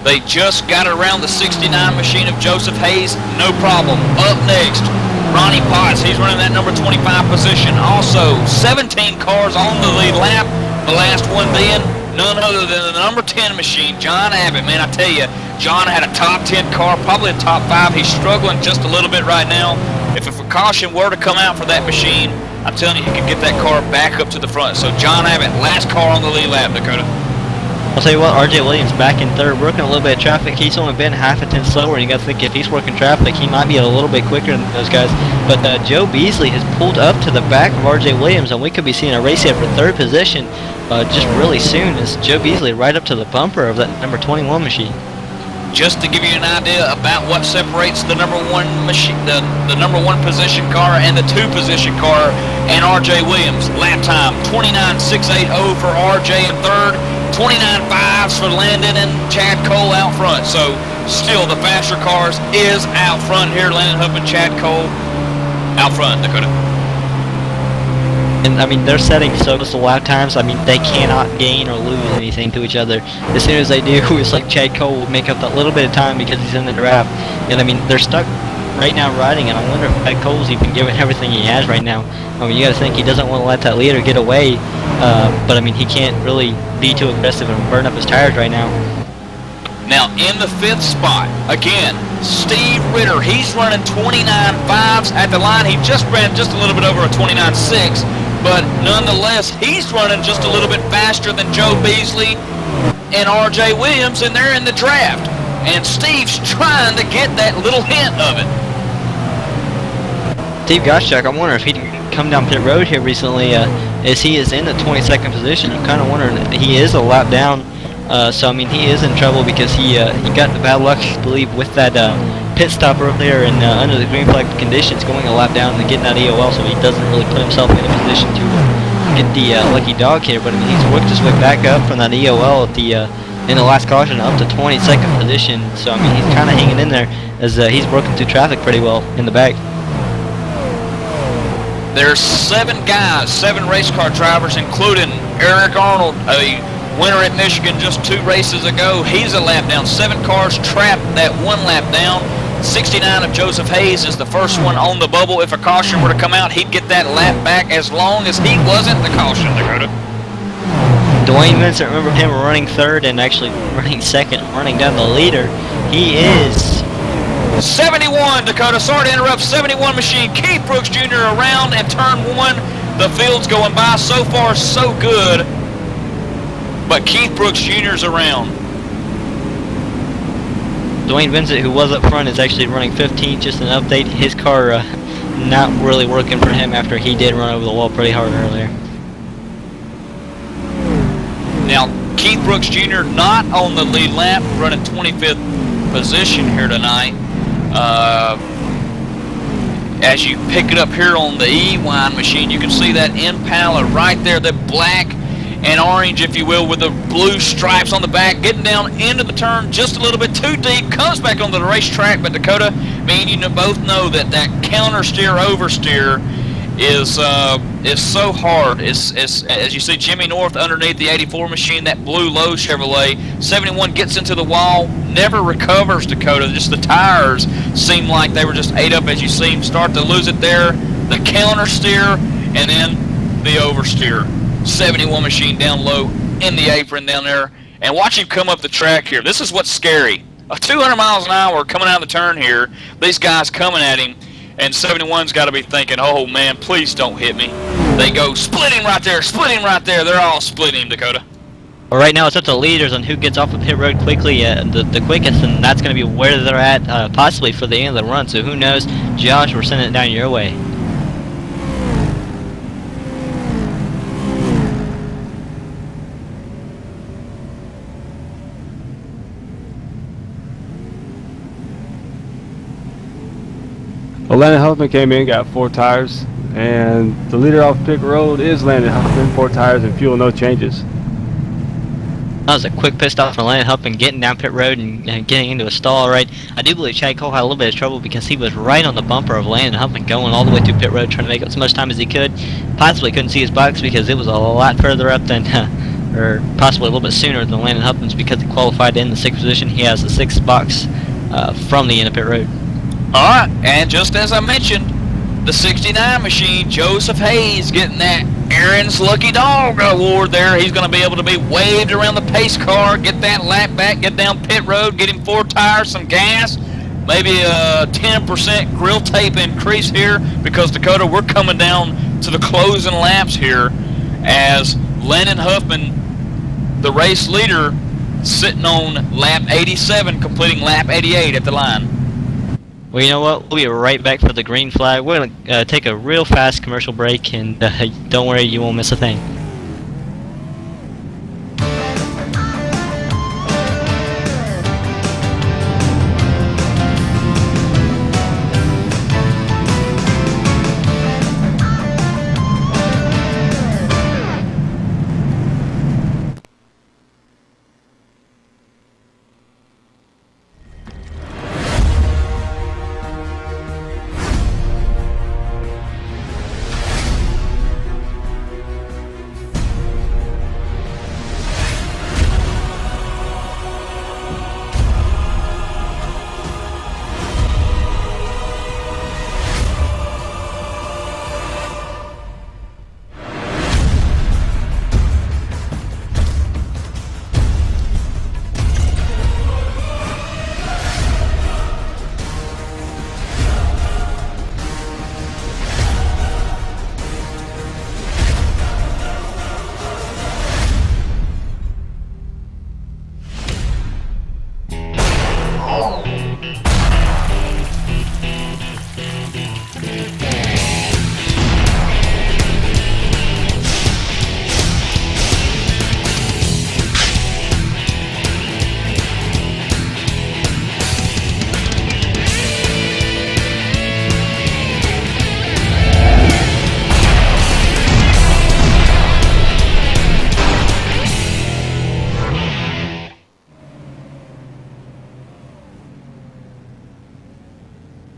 S1: They just got around the 69 machine of Joseph Hayes, no problem. Up next, Ronnie Potts, he's running that number 25 position. Also, 17 cars on the lead lap, the last one being none other than the number 10 machine, John Abbott. Man, I tell you, John had a top 10 car, probably a top 5. He's struggling just a little bit right now. If a caution were to come out for that machine, I'm telling you, he could get that car back up to the front. So John Abbott, last car on the lead lap, Dakota.
S2: I'll tell you what, RJ Williams back in third, working a little bit of traffic. He's only been half a tenth slower, and you got to think if he's working traffic, he might be a little bit quicker than those guys. But Joe Beasley has pulled up to the back of RJ Williams, and we could be seeing a race here for third position just really soon. As Joe Beasley right up to the bumper of that number 21 machine.
S1: Just to give you an idea about what separates the number one machine, the number 1 position car and the 2 position car and RJ Williams. Lap time 29.680 for RJ in third. 29.5s for Landon and Chad Cole out front. So still the faster cars is out front here. Landon Huffman, Chad Cole out front, Dakota.
S2: And I mean, they're setting so close to lap times. I mean, they cannot gain or lose anything to each other. As soon as they do, it's like Chad Cole will make up that little bit of time because he's in the draft. And I mean, they're stuck right now riding, and I wonder if Chad Cole's even giving everything he has right now. I mean, you got to think he doesn't want to let that leader get away. But I mean, he can't really be too aggressive and burn up his tires right now.
S1: Now in the 5th spot, again, Steve Ritter. He's running 29.5s at the line. He just ran just a little bit over a 29.6, but nonetheless, he's running just a little bit faster than Joe Beasley and RJ Williams, and they're in the draft. And Steve's trying to get that little hint of it.
S2: Steve Gottschalk, I wonder if he can come down pit road here recently, as he is in the 22nd position. I'm kind of wondering, he is a lap down, so I mean, he is in trouble because he got the bad luck, I believe, with that pit stop earlier and under the green flag conditions, going a lap down and getting that EOL, so he doesn't really put himself in a position to get the lucky dog here. But I mean, he's worked his way back up from that EOL at the in the last caution up to 22nd position. So I mean, he's kind of hanging in there as he's working through traffic pretty well in the back.
S1: There's 7 guys, 7 race car drivers, including Eric Arnold, a winner at Michigan just 2 races ago. He's a lap down. 7 cars trapped that 1 lap down. 69 of Joseph Hayes is the first one on the bubble. If a caution were to come out, he'd get that lap back as long as he wasn't the caution, Dakota.
S2: Dwayne Vincent, remember him running third and actually running second, running down the leader. He is
S1: 71, Dakota. Sorry to interrupt. 71 machine. Keith Brooks Jr. around and turn 1. The field's going by. So far, so good. But Keith Brooks Jr.'s around.
S2: Dwayne Vincent, who was up front, is actually running 15th. Just an update. His car not really working for him after he did run over the wall pretty hard earlier.
S1: Now, Keith Brooks Jr. not on the lead lap, running 25th position here tonight. As you pick it up here on the E-Wine machine, you can see that Impala right there, the black and orange, if you will, with the blue stripes on the back, getting down into the turn just a little bit too deep, comes back onto the racetrack. But Dakota, me and you both know that that counter steer, oversteer is so hard. It's as you see Jimmy North underneath the 84 machine, that blue low Chevrolet. 71 gets into the wall, never recovers, Dakota. Just the tires seem like they were just ate up as you see him start to lose it there. The counter steer and then the oversteer. 71 machine down low in the apron down there. And watch him come up the track here. This is what's scary. 200 miles an hour coming out of the turn here. These guys coming at him, and 71's got to be thinking, oh man, please don't hit me. They go split him right there, split him right there. They're all splitting him, Dakota.
S2: Well, right now it's up to leaders on who gets off the pit road quickly, the quickest, and that's going to be where they're at, possibly for the end of the run. So who knows? Josh, we're sending it down your way.
S3: Well, Landon Huffman came in, got 4 tires, and the leader off pit road is Landon Huffman, 4 tires and fuel, no changes.
S2: That was a quick pit stop from Landon Huffman getting down pit road and getting into a stall, right? I do believe Chad Cole had a little bit of trouble because he was right on the bumper of Landon Huffman going all the way through pit road trying to make up as much time as he could. Possibly couldn't see his box because it was a lot further up than, or possibly a little bit sooner than Landon Huffman's because he qualified in the 6th position. He has the 6th box from the end of pit road.
S1: Alright, and just as I mentioned, the 69 machine, Joseph Hayes, getting that Aaron's Lucky Dog award there. He's going to be able to be waved around the pace car, get that lap back, get down pit road, get him 4 tires, some gas, maybe a 10% grill tape increase here, because Dakota, we're coming down to the closing laps here as Landon Huffman, the race leader, sitting on lap 87, completing lap 88 at the line.
S2: Well, you know what? We'll be right back for the green flag. We're going to take a real fast commercial break, and don't worry, you won't miss a thing.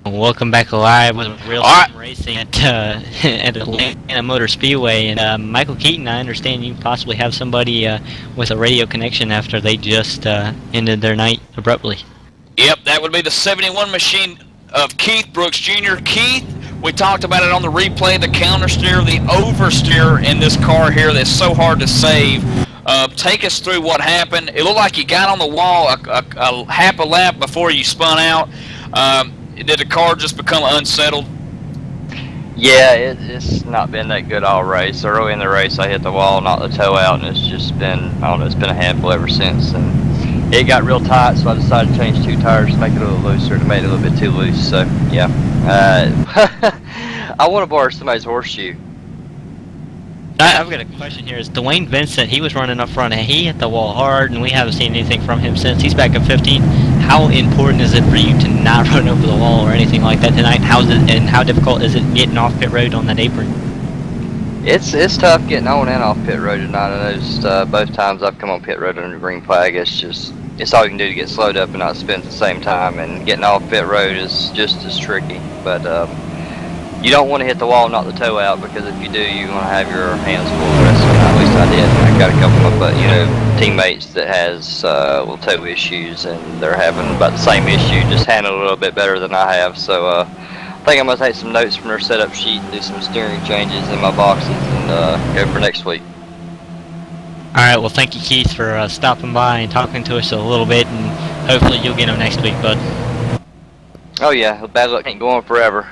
S2: Welcome back live with Real Time Racing at Atlanta Motor Speedway. And Michael Keaton, I understand you possibly have somebody with a radio connection after they just ended their night abruptly.
S1: Yep, that would be the 71 machine of Keith Brooks Jr. Keith, we talked about it on the replay, the counter steer, the oversteer in this car here that's so hard to save. Take us through what happened. It looked like you got on the wall a half a lap before you spun out. Did the car just become unsettled?
S7: Yeah, it's not been that good all race. Early in the race, I hit the wall, knocked the toe out, and it's just been, I don't know, it's been a handful ever since. And it got real tight, so I decided to change 2 tires to make it a little looser, to make it a little bit too loose. So, yeah. I want to borrow somebody's horseshoe.
S2: I've got a question here. Is Dwayne Vincent, he was running up front, and he hit the wall hard, and we haven't seen anything from him since. He's back at 15. How important is it for you to not run over the wall or anything like that tonight? How difficult is it getting off pit road on that apron?
S7: It's tough getting on and off pit road tonight. I noticed both times I've come on pit road under the green flag. It's all you can do to get slowed up and not spin at the same time. And getting off pit road is just as tricky. But you don't want to hit the wall and knock the toe out, because if you do, you're going to have your hands full the rest of the night. At least I did. I got a couple of teammates that has little toe issues, and they're having about the same issue, just handling it a little bit better than I have. So I think I'm going to take some notes from their setup sheet, do some steering changes in my boxes, and go for next week.
S2: Alright, well thank you Keith for stopping by and talking to us a little bit, and hopefully you'll get him next week, bud.
S7: Oh yeah, bad luck ain't going forever.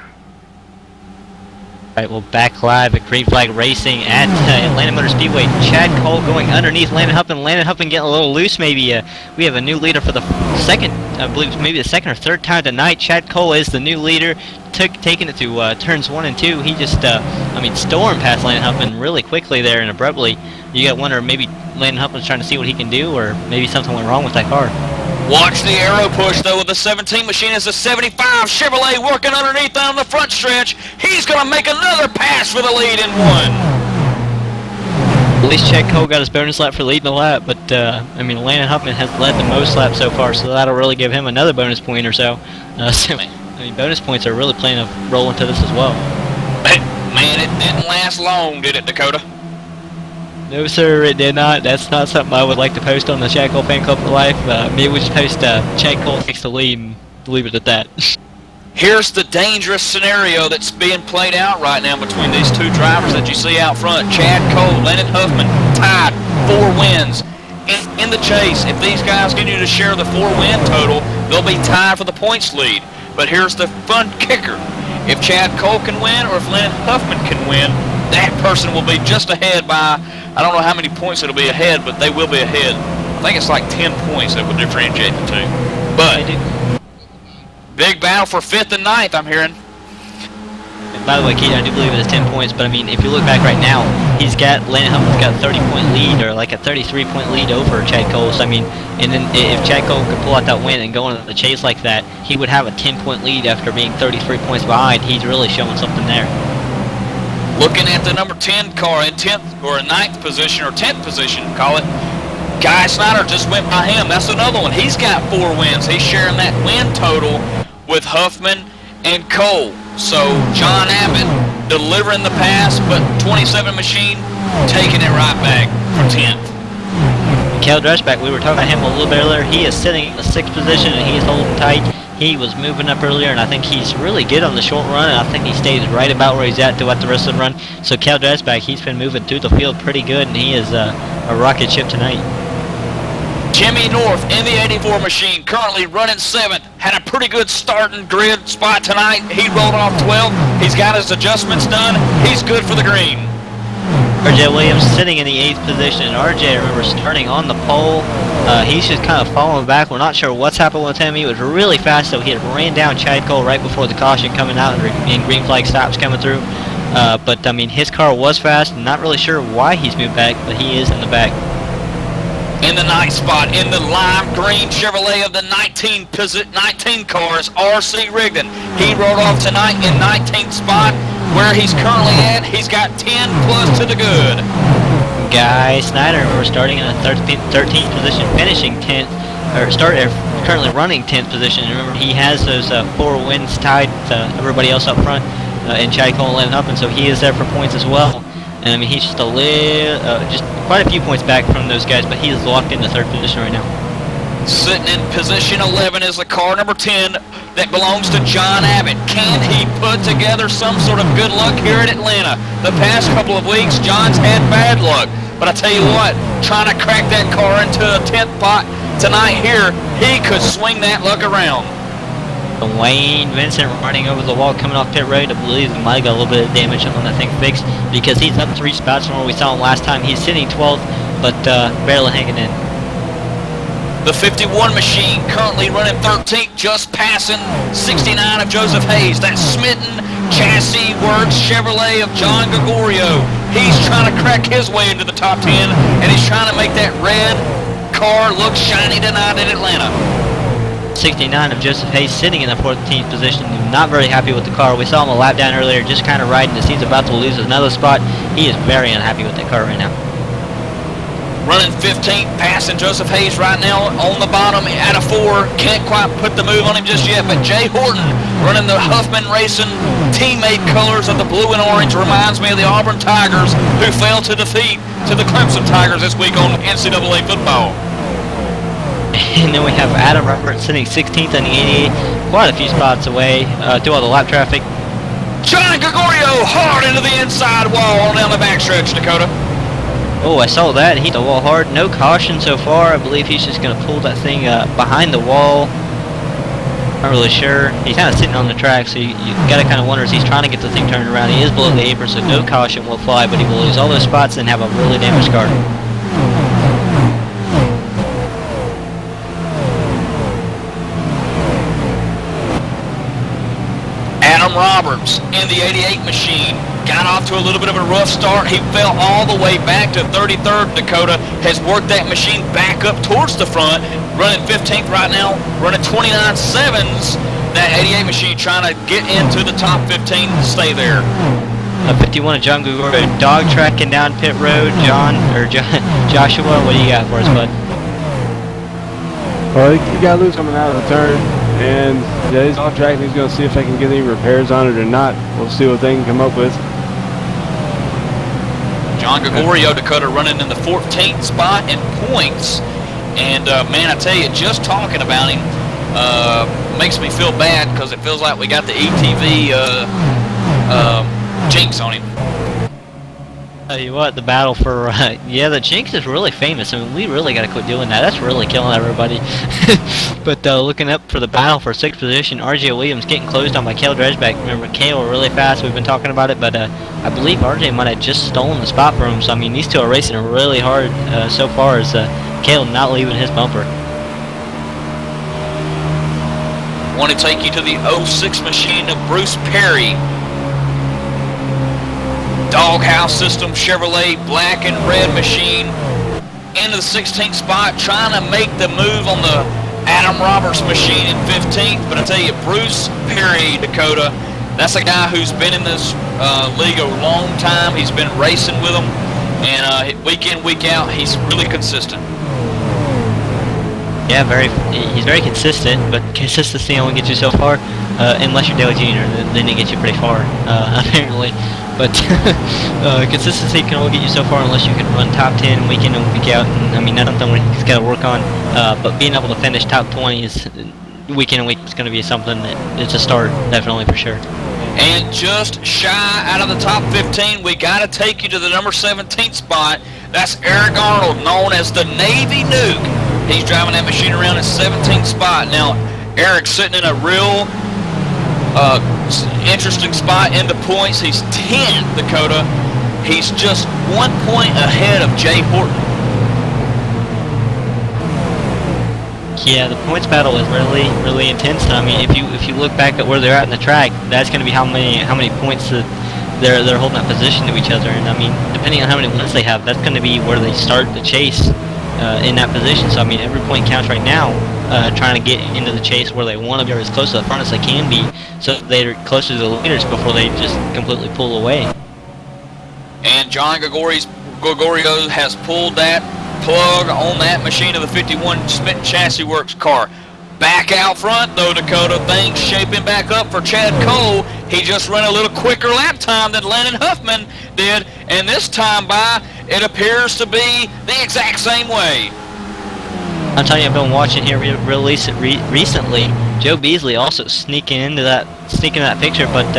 S2: Alright, well back live at Green Flag Racing at Atlanta Motor Speedway. Chad Cole going underneath Landon Huffman. Landon Huffman getting a little loose maybe. We have a new leader for the second, I believe maybe the second or third time tonight. Chad Cole is the new leader, taking it to turns 1 and 2. He just, stormed past Landon Huffman really quickly there and abruptly. You got to wonder maybe Landon Huffman's trying to see what he can do, or maybe something went wrong with that car.
S1: Watch the aero push, though, with the 17 machine as the 75 Chevrolet working underneath on the front stretch. He's going to make another pass for the lead in 1.
S2: At least Chad Cole got his bonus lap for leading the lap, but, Landon Huffman has led the most laps so far, so that'll really give him another bonus point or so. Bonus points are really playing a role into this as well.
S1: Man, it didn't last long, did it, Dakota?
S2: No, sir, it did not. That's not something I would like to post on the Chad Cole Fan Club for Life. Maybe we just post Chad Cole takes the lead and leave it at that.
S1: Here's the dangerous scenario that's being played out right now between these two drivers that you see out front. Chad Cole, Landon Huffman, tied, 4 wins. In the chase, if these guys continue to share the 4-win total, they'll be tied for the points lead. But here's the fun kicker. If Chad Cole can win or if Landon Huffman can win, that person will be just ahead by, I don't know how many points it'll be ahead, but they will be ahead. I think it's like 10 points that would differentiate the two. But, big battle for 5th and 9th, I'm hearing.
S2: And by the way, Keith, I do believe it is 10 points, but if you look back right now, Landon Huffman's got a 30-point lead, or like a 33-point lead over Chad Cole. So, and then if Chad Cole could pull out that win and go into the chase like that, he would have a 10-point lead after being 33 points behind. He's really showing something there.
S1: Looking at the number 10 car in 10th or 9th position, or 10th position, call it. Guy Snyder just went by him. That's another one. He's got 4 wins. He's sharing that win total with Huffman and Cole. So John Abbott delivering the pass, but 27 machine taking it right back for 10th.
S2: Cal Dressback, we were talking about him a little bit earlier. He is sitting in the 6th position and he's holding tight. He was moving up earlier, and I think he's really good on the short run, and I think he stayed right about where he's at throughout the rest of the run. So Cal Dressback, he's been moving through the field pretty good, and he is a rocket ship tonight.
S1: Jimmy North in the 84 machine, currently running 7th. Had a pretty good starting grid spot tonight. He rolled off 12th. He's got his adjustments done. He's good for the green.
S2: RJ Williams sitting in the 8th position. RJ, remember, starting on the pole. He's just kind of falling back. We're not sure what's happened with him. He was really fast, though. He had ran down Chad Cole right before the caution coming out and green flag stops coming through. His car was fast. Not really sure why he's moved back, but he is in the back.
S1: In the 9th spot, in the lime green Chevrolet of the 19 car is R.C. Rigdon. He rolled off tonight in 19th spot. Where he's currently at, he's got 10 plus to the good.
S2: Guy Snyder, we're starting in the 13th position, finishing 10th, currently running 10th position. Remember, he has those 4 wins tied to everybody else up front, in Chad Cole and Landon Huffman, so he is there for points as well. And he's just just quite a few points back from those guys, but he is locked in the 3rd position right now.
S1: Sitting in position 11 is the car number 10 that belongs to John Abbott. Can he put together some sort of good luck here at Atlanta? The past couple of weeks, John's had bad luck. But I tell you what, trying to crack that car into a 10th spot tonight here, he could swing that luck around.
S2: Wayne Vincent running over the wall coming off pit road. I believe he might got a little bit of damage on that thing fixed because he's up 3 spots from where we saw him last time. He's sitting 12th, but barely hanging in.
S1: The 51 machine currently running 13th, just passing 69 of Joseph Hayes. That Smitten Chassis Works Chevrolet of John Gregorio. He's trying to crack his way into the top 10, and he's trying to make that red car look shiny tonight in Atlanta.
S2: 69 of Joseph Hayes sitting in the 14th position, not very happy with the car. We saw him a lap down earlier, just kind of riding as he's about to lose another spot. He is very unhappy with that car right now.
S1: Running 15th, passing Joseph Hayes right now on the bottom out of 4. Can't quite put the move on him just yet, but Jay Horton running the Huffman Racing teammate colors of the blue and orange reminds me of the Auburn Tigers who fell to defeat to the Clemson Tigers this week on NCAA football.
S2: And then we have Adam Roberts sitting 16th in the 88, quite a few spots away through all the lap traffic.
S1: John Gregorio hard into the inside wall on down the backstretch, Dakota.
S2: Oh, I saw that. He hit the wall hard. No caution so far. I believe he's just going to pull that thing behind the wall. Not really sure. He's kind of sitting on the track, so you got to kind of wonder if he's trying to get the thing turned around. He is below the apron, so no caution will fly, but he will lose all those spots and have a really damaged car.
S1: Adam Roberts in the 88 machine got off to a little bit of a rough start. He fell all the way back to 33rd. Dakota has worked that machine back up towards the front, running 15th right now, running 29.7s. That 88 machine trying to get into the top 15 and stay there.
S2: 51 of John Gregorio, dog tracking down pit road. Joshua, what do you got for us, bud?
S3: Well, he got loose coming out of the turn, and yeah, he's off track, and he's going to see if they can get any repairs on it or not. We'll see what they can come up with.
S1: John Gregorio, Dakota, running in the 14th spot in points. And, man, I tell you, just talking about him makes me feel bad because it feels like we got the ETV jinx on him.
S2: Tell you what, the battle for yeah, the jinx is really famous. I mean, we really got to quit doing that. That's really killing everybody. But looking up for the battle for 6th position, RJ Williams getting closed on by Cale Dredgeback. Remember, Cale really fast. We've been talking about it, but I believe RJ might have just stolen the spot from him. So I mean, these two are racing really hard so far. As Cale not leaving his bumper.
S1: Want to take you to the 06 machine of Bruce Perry. Doghouse System Chevrolet black and red machine into the 16th spot, trying to make the move on the Adam Roberts machine in 15th. But I tell you, Bruce Perry, Dakota, that's a guy who's been in this league a long time. He's been racing with them, and week in, week out, he's really consistent.
S2: Yeah, he's very consistent, but consistency only gets you so far, unless you're Dale Jr., then it gets you pretty far, apparently. But consistency can only get you so far unless you can run top 10 week in and week out. And, I mean, that's something he's got to work on, but being able to finish top 20 is week in and week is going to be something that it's a start, definitely, for sure.
S1: And just shy out of the top 15, we got to take you to the number 17th spot. That's Eric Arnold, known as the Navy Nuke. He's driving that machine around in 17th spot. Now, Eric's sitting in a real interesting spot in the points. He's 10th, Dakota. He's just 1 point ahead of Jay Horton.
S2: Yeah, the points battle is really intense. I mean, if you look back at where they're at in the track, that's going to be how many points that they're holding that position to each other. And I mean, depending on how many wins they have, that's going to be where they start the chase in that position. So I mean, every point counts right now. Trying to get into the chase where they want to be, or as close to the front as they can be, so they're closer to the leaders before they just completely pull away.
S1: And John Gregorio has pulled that plug on that machine of the 51 Smith Chassis Works car. Back out front, though, Dakota, things shaping back up for Chad Cole. He just ran a little quicker lap time than Landon Huffman did, and this time by, it appears to be the exact same way.
S2: I'm telling you, I've been watching here recently. Joe Beasley also sneaking into that picture, but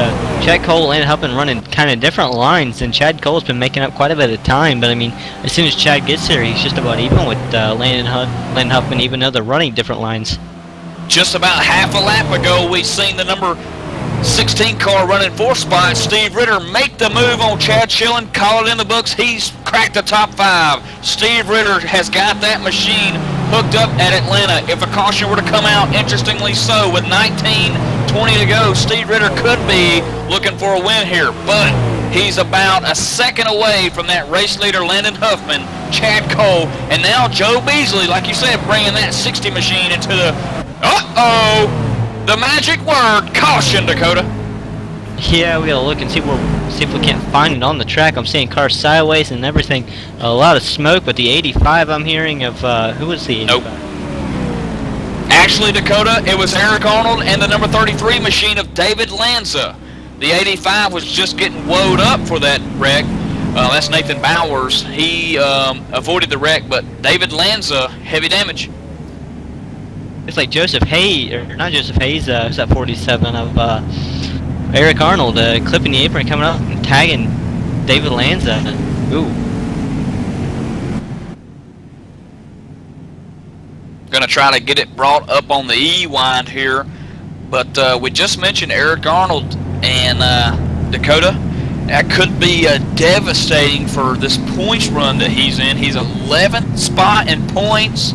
S2: Chad Cole ended up running kind of different lines, and Chad Cole's been making up quite a bit of time. But I mean, as soon as Chad gets there, he's just about even with Landon Huffman, even though they're running different lines.
S1: Just about half a lap ago, we seen the number 16 car running 4th spot, Steve Ritter, make the move on Chad Schilling, call it in the books. He's cracked the top 5. Steve Ritter has got that machine hooked up at Atlanta. If a caution were to come out, interestingly so, with 19:20 to go, Steve Ritter could be looking for a win here, but he's about a second away from that race leader, Landon Huffman, Chad Cole, and now Joe Beasley, like you said, bringing that 60 machine into the, the magic word, caution, Dakota.
S2: Yeah, we gotta look and see if we can't find it on the track. I'm seeing cars sideways and everything. A lot of smoke, but the 85 I'm hearing of, who was the 85?
S1: Nope. Actually, Dakota, it was Eric Arnold and the number 33 machine of David Lanza. The 85 was just getting woed up for that wreck. That's Nathan Bowers. He avoided the wreck, but David Lanza, heavy damage.
S2: It's like Joseph Hayes, or not Joseph Hayes, who's that 47 of Eric Arnold, clipping the apron, coming up and tagging David Lanza. Ooh.
S1: Gonna try to get it brought up on the E-wind here. But we just mentioned Eric Arnold and Dakota. That could be devastating for this points run that he's in. He's 11th spot in points.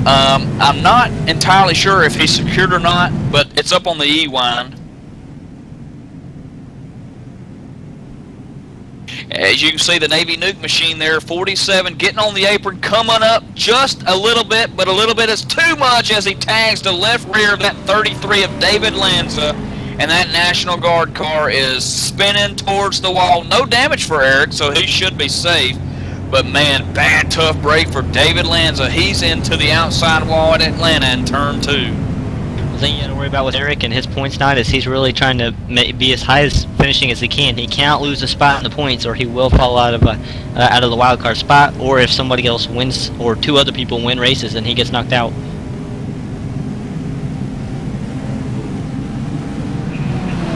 S1: I'm not entirely sure if he's secured or not, but it's up on the E-wind. As you can see, the Navy Nuke machine there, 47, getting on the apron, coming up just a little bit, but a little bit is too much as he tags the left rear of that 33 of David Lanza, and that National Guard car is spinning towards the wall. No damage for Eric, so he should be safe. But man, bad tough break for David Lanza. He's into the outside wall at Atlanta in turn 2.
S2: The thing you got to worry about with Eric and his points tonight is he's really trying to be as high as finishing as he can. He cannot lose a spot in the points, or he will fall out of the wild card spot. Or if somebody else wins, or 2 other people win races, and he gets knocked out.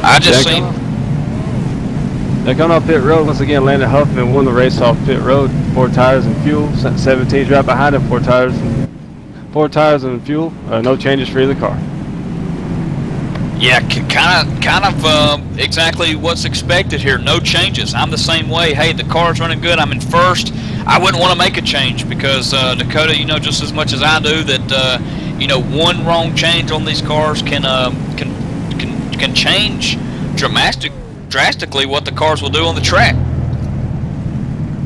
S1: I just seen.
S3: They're going off pit road once again. Landon Huffman won the race off pit road. 4 tires and fuel. 17's right behind him. 4 tires and fuel. No changes for either car.
S1: Yeah, kind of exactly what's expected here. No changes. I'm the same way. Hey, the car's running good. I'm in first. I wouldn't want to make a change because Dakota, you know just as much as I do that you know, one wrong change on these cars can change drastically what the cars will do on the track.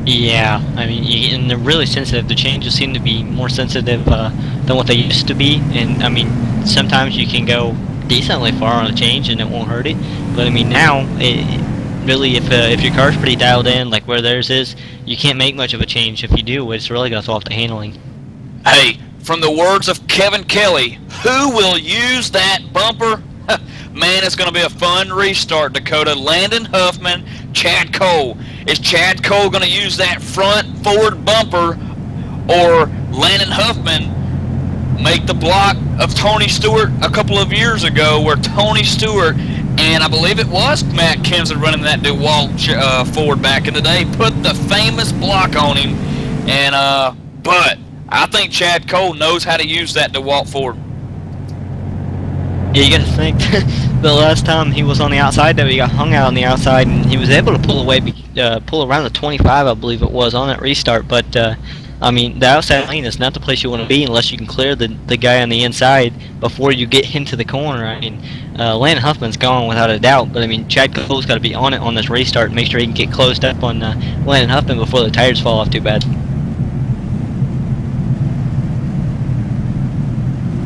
S2: Yeah, I mean, and they're really sensitive. The changes seem to be more sensitive than what they used to be. And I mean, sometimes you can go decently far on a change and it won't hurt it. But I mean, now, really, if your car's pretty dialed in, like where theirs is, you can't make much of a change. If you do, it's really going to throw off the handling.
S1: Hey, from the words of Kevin Kelly, who will use that bumper? Man, it's going to be a fun restart, Dakota. Landon Huffman, Chad Cole. Is Chad Cole going to use that front forward bumper, or Landon Huffman make the block of Tony Stewart a couple of years ago, where Tony Stewart and I believe it was Matt Kenseth running that DeWalt forward back in the day, put the famous block on him, and but I think Chad Cole knows how to use that DeWalt forward.
S2: Yeah, you got to think the last time he was on the outside, though, he got hung out on the outside, and he was able to pull away, pull around the 25, I believe it was, on that restart. But I mean, the outside lane is not the place you want to be unless you can clear the guy on the inside before you get into the corner. I mean, Landon Huffman's gone without a doubt, but I mean, Chad Cole's got to be on it on this restart and make sure he can get closed up on Landon Huffman before the tires fall off too bad.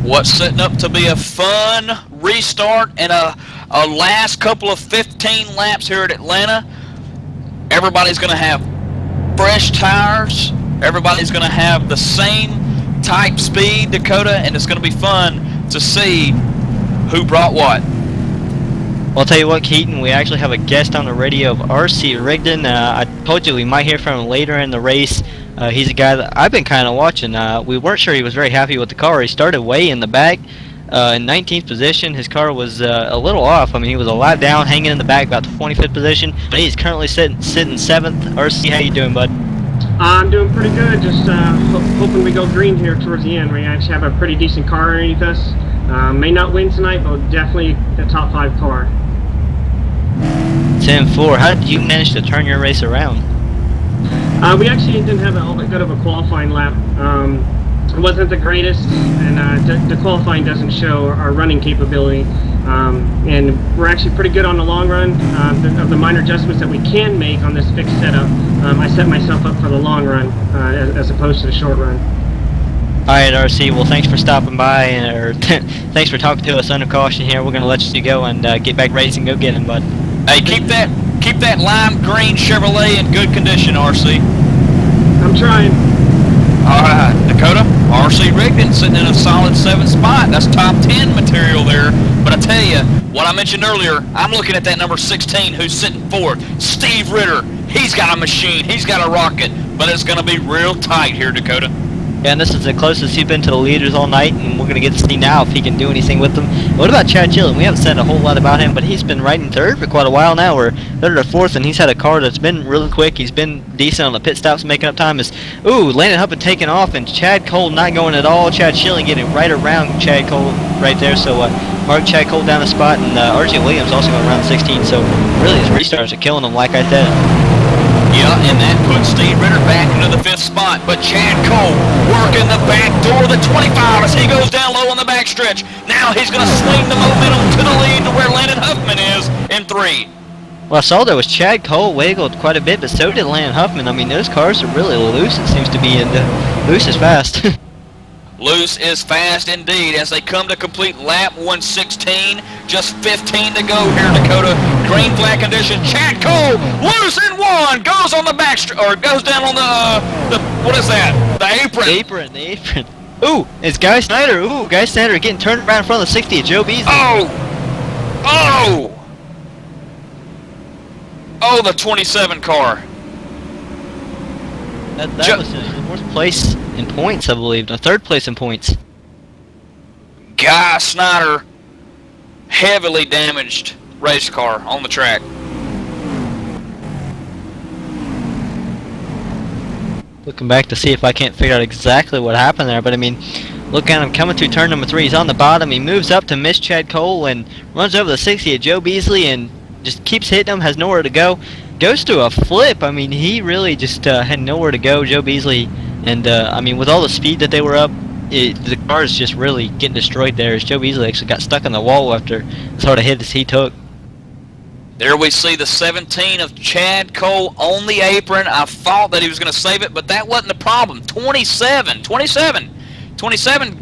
S1: What's setting up to be a fun restart and a last couple of 15 laps here at Atlanta. Everybody's going to have fresh tires. Everybody's going to have the same type speed, Dakota, and it's going to be fun to see who brought what.
S2: Well, I'll tell you what, Keaton, we actually have a guest on the radio of R.C. Rigdon. I told you we might hear from him later in the race. He's a guy that I've been kind of watching. We weren't sure he was very happy with the car. He started way in the back. In 19th position, his car was a little off. I mean, he was a lot down, hanging in the back, about 25th position. But he's currently sitting 7th. R.C., how you doing, bud?
S8: I'm doing pretty good. Just hoping we go green here towards the end. We actually have a pretty decent car underneath us. May not win tonight, but definitely a top 5 car.
S2: 10-4. How did you manage to turn your race around?
S8: We actually didn't have all that good of a qualifying lap. It wasn't the greatest, and the qualifying doesn't show our running capability. And we're actually pretty good on the long run. Of the minor adjustments that we can make on this fixed setup, I set myself up for the long run as opposed to the short run.
S2: All right, RC. Well, thanks for stopping by, thanks for talking to us under caution here. We're going to let you go and get back racing. Go get him, bud.
S1: Hey, keep that lime green Chevrolet in good condition, RC.
S8: I'm trying.
S1: All right, Dakota, R.C. Rigdon sitting in a solid 7th spot. That's top 10 material there. But I tell you, what I mentioned earlier, I'm looking at that number 16 who's sitting 4th. Steve Ritter. He's got a machine. He's got a rocket. But it's going to be real tight here, Dakota.
S2: Yeah, and this is the closest he's been to the leaders all night, and we're going to get to see now if he can do anything with them. What about Chad Chillen? We haven't said a whole lot about him, but he's been riding third for quite a while now, or third or fourth, and he's had a car that's been really quick. He's been decent on the pit stops, making up time. Landon Huppin taking off, and Chad Cole not going at all. Chad Chillen getting right around Chad Cole right there, so mark Chad Cole down the spot, and R.J. Williams also going around 16, so really his restarts are killing him, like I said.
S1: Yeah, and that puts Steve Ritter back into the 5th spot. But Chad Cole working the back door of the 25 as he goes down low on the backstretch. Now he's going to swing the momentum to the lead to where Landon Huffman is in 3.
S2: Well, I saw there was Chad Cole wiggled quite a bit, but so did Landon Huffman. I mean, those cars are really loose, it seems to be, and loose is fast.
S1: Loose is fast indeed as they come to complete lap 116. Just 15 to go here in Dakota. Green flag condition. Chad Cole loose in 1. Goes on the back or goes down on the what is that? The
S2: apron. Ooh, it's Guy Snyder. Ooh, Guy Snyder getting turned around in front of the 60 of Joe Beasley.
S1: Oh, the 27 car.
S2: That was in 4th place in points, I believe. No, 3rd place in points.
S1: Guy Snyder, heavily damaged race car on the track.
S2: Looking back to see if I can't figure out exactly what happened there, but I mean, look at him coming through turn number 3. He's on the bottom. He moves up to miss Chad Cole and runs over the 60 of Joe Beasley and just keeps hitting him, has nowhere to go. Goes to a flip. I mean, he really just had nowhere to go, Joe Beasley. And, I mean, with all the speed that they were up, the car is just really getting destroyed there as Joe Beasley actually got stuck in the wall after as hard a hit as he took.
S1: There we see the 17 of Chad Cole on the apron. I thought that he was going to save it, but that wasn't the problem. 27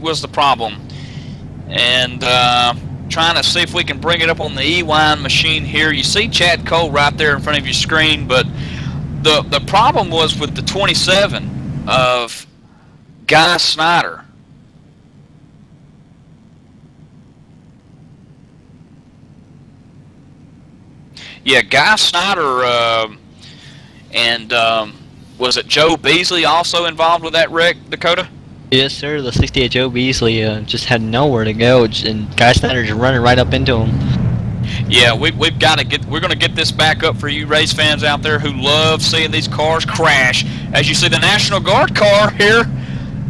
S1: was the problem. And trying to see if we can bring it up on the E-Wine machine here. You see Chad Cole right there in front of your screen, but the problem was with the 27 of Guy Snyder. Yeah, Guy Snyder and was it Joe Beasley also involved with that wreck, Dakota?
S2: Yes, sir. The 68 Joe Beasley just had nowhere to go, and Guy Snyder just running right up into him.
S1: Yeah, we've got to get. We're going to get this back up for you race fans out there who love seeing these cars crash. As you see, the National Guard car here,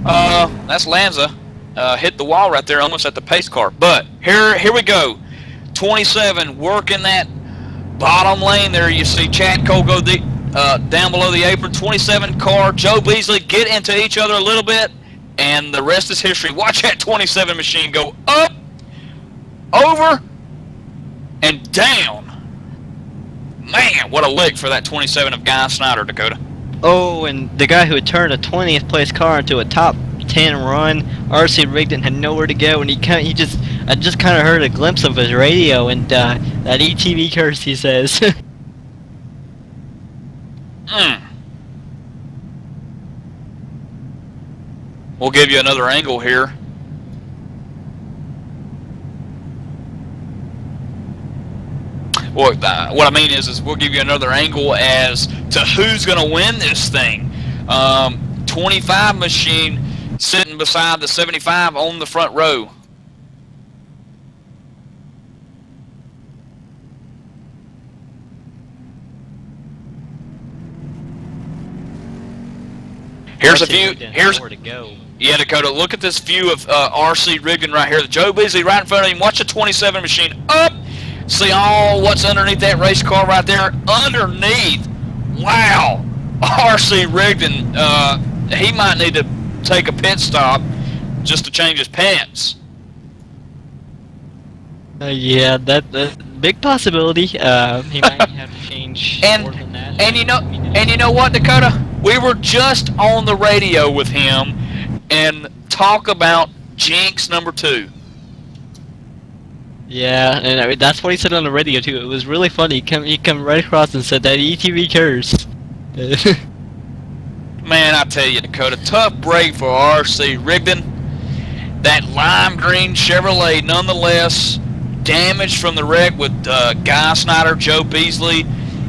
S1: that's Lanza, hit the wall right there, almost at the pace car. But here we go. 27 working that bottom lane there. You see Chad Cole go down below the apron. 27 car, Joe Beasley get into each other a little bit. And the rest is history. Watch that 27 machine go up, over, and down. Man, what a leg for that 27 of Guy Snyder, Dakota.
S2: Oh, and the guy who had turned a 20th place car into a top 10 run, R.C. Rigdon, had nowhere to go, and I just kind of heard a glimpse of his radio, and that ETV curse, he says.
S1: We'll give you another angle here. What I mean is we'll give you another angle as to who's going to win this thing. 25 machine sitting beside the 75 on the front row. Here's a view. Here's where to go. Yeah, Dakota, look at this view of R.C. Rigdon right here. Joe Beasley right in front of him. Watch the 27 machine up. See all what's underneath that race car right there. Underneath. Wow. R.C. Rigdon, he might need to take a pit stop just to change his pants.
S2: Yeah, that's a big possibility. He might have to change more than that.
S1: And you know what, Dakota? We were just on the radio with him and talk about Jinx number 2.
S2: Yeah, and I mean, that's what he said on the radio too. It was really funny. He come right across and said that ETV curse.
S1: Man, I tell you, Dakota, tough break for R.C. Rigdon. That lime green Chevrolet, nonetheless, damaged from the wreck with Guy Snyder, Joe Beasley,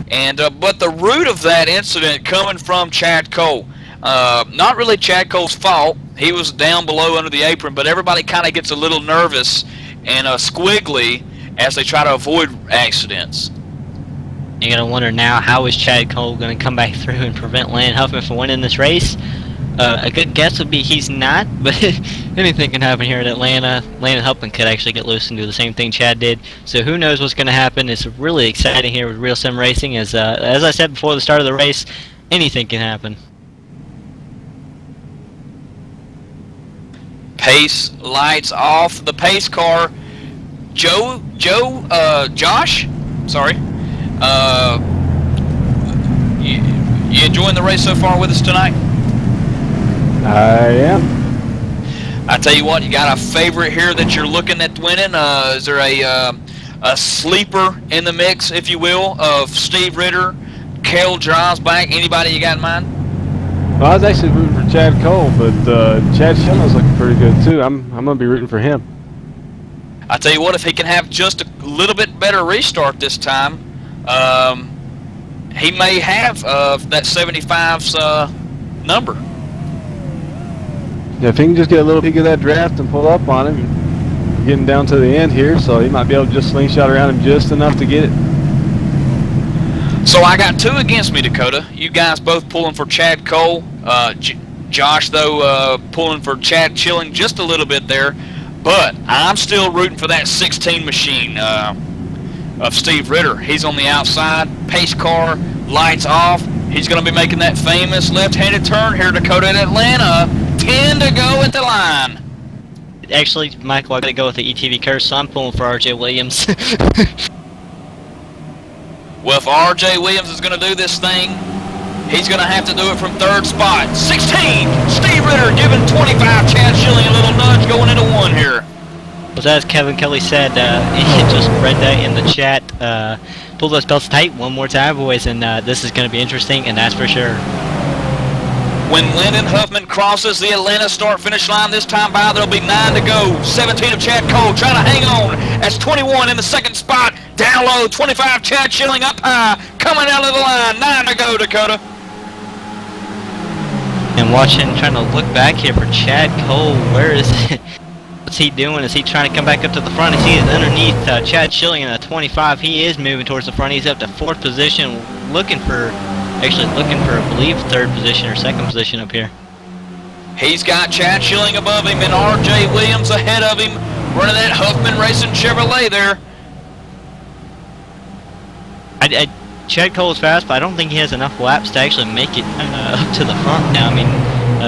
S1: and but the root of that incident coming from Chad Cole. Not really Chad Cole's fault. He was down below under the apron, but everybody kind of gets a little nervous and squiggly as they try to avoid accidents.
S2: You're going to wonder now, how is Chad Cole going to come back through and prevent Landon Huffman from winning this race? A good guess would be he's not, but anything can happen here at Atlanta. Landon Huffman could actually get loose and do the same thing Chad did. So who knows what's going to happen. It's really exciting here with Real Sim Racing. As I said before the start of the race, anything can happen.
S1: Pace lights off. The pace car. Josh? Sorry. You enjoying the race so far with us tonight?
S3: I am.
S1: I tell you what, you got a favorite here that you're looking at winning? Is there a sleeper in the mix, if you will, of Steve Ritter, Cale Drives back? Anybody you got in mind?
S3: Well, I was actually rooting for Chad Cole, but Chad Schilling's looking pretty good too. I'm gonna be rooting for him.
S1: I tell you what, if he can have just a little bit better restart this time, he may have that 75's number.
S3: Yeah, if he can just get a little peek of that draft and pull up on him, getting down to the end here, so he might be able to just slingshot around him just enough to get it.
S1: So I got two against me, Dakota. You guys both pulling for Chad Cole. Josh, though, pulling for Chad Schilling just a little bit there. But I'm still rooting for that 16 machine of Steve Ritter. He's on the outside. Pace car, lights off. He's going to be making that famous left-handed turn here, Dakota, at Atlanta. 10 to go at the line.
S2: Actually, Michael, I got to go with the ETV curse, so I'm pulling for RJ Williams.
S1: Well, if R.J. Williams is going to do this thing, he's going to have to do it from third spot. 16, Steve Ritter giving 25, Chad Schilling a little nudge going into one here.
S2: Well, as Kevin Kelly said, he just read that in the chat. Pull those belts tight one more time, boys, and this is going to be interesting, and that's for sure.
S1: When Landon Huffman crosses the Atlanta start-finish line this time by, there'll be 9 to go. 17 of Chad Cole trying to hang on. That's 21 in the second spot. Down low, 25 Chad Schilling up high. Coming out of the line, 9 to go, Dakota.
S2: And watching, trying to look back here for Chad Cole. Where is it? What's he doing? Is he trying to come back up to the front? He is underneath Chad Schilling in a 25. He is moving towards the front. He's up to 4th position, looking for, I believe, 3rd position or 2nd position up here.
S1: He's got Chad Schilling above him and R.J. Williams ahead of him, running that Huffman Racing Chevrolet there.
S2: Chad Cole is fast, but I don't think he has enough laps to actually make it up to the front now. I mean,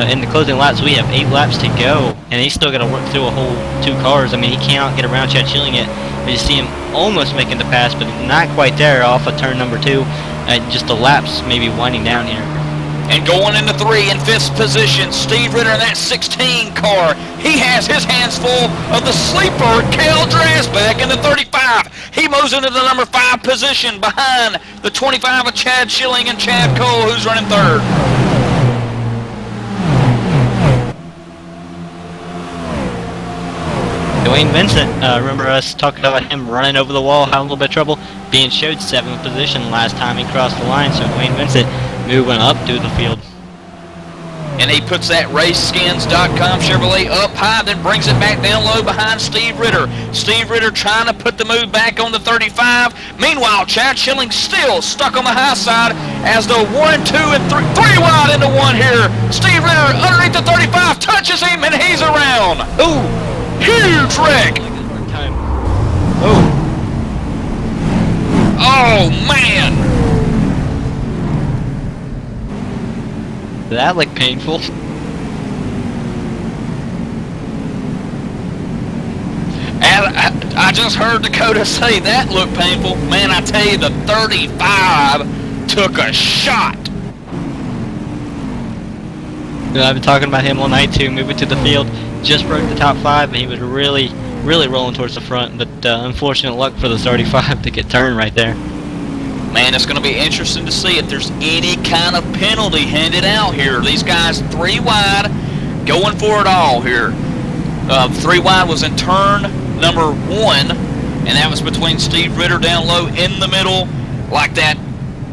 S2: in the closing laps, we have 8 laps to go, and he's still got to work through a whole 2 cars. I mean, he cannot get around Chad Schilling yet. We see him almost making the pass, but not quite there off of turn number 2. Just the laps maybe winding down here.
S1: And going into 3 in 5th position, Steve Ritter in that 16 car. He has his hands full of the sleeper, Cale Drives in the 35. He moves into the number 5 position behind the 25 of Chad Schilling and Chad Cole, who's running 3rd.
S2: Dwayne Vincent, remember us talking about him running over the wall, having a little bit of trouble, being showed 7th position last time he crossed the line, so Dwayne Vincent moving up through the field.
S1: And he puts that raceskins.com Chevrolet up high, then brings it back down low behind Steve Ritter. Steve Ritter trying to put the move back on the 35. Meanwhile, Chad Schilling still stuck on the high side as the 1, 2, and 3 wide into 1 here. Steve Ritter underneath the 35 touches him, and he's around. Ooh, huge wreck. Oh, man.
S2: That looked painful.
S1: And I just heard Dakota say that looked painful. Man, I tell you, the 35 took a shot.
S2: I've been talking about him all night too, moving to the field. Just broke the top 5, and he was really rolling towards the front, but unfortunate luck for the 35 to get turned right there.
S1: Man, it's going to be interesting to see if there's any kind of penalty handed out here. These guys 3 wide, going for it all here. 3 wide was in turn number 1, and that was between Steve Ritter down low in the middle, like that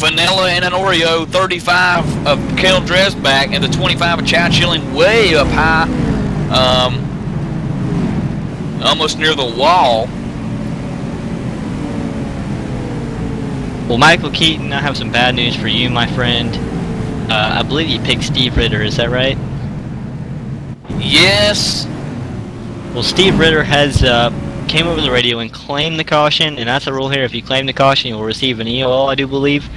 S1: Vanilla and an Oreo, 35 of Kel Dresbach, and the 25 of Chad Schilling way up high, almost near the wall.
S2: Well, Michael Keaton, I have some bad news for you, my friend. I believe you picked Steve Ritter, is that right?
S1: Yes.
S2: Well, Steve Ritter has came over the radio and claimed the caution, and that's the rule here. If you claim the caution, you will receive an EOL, I do believe.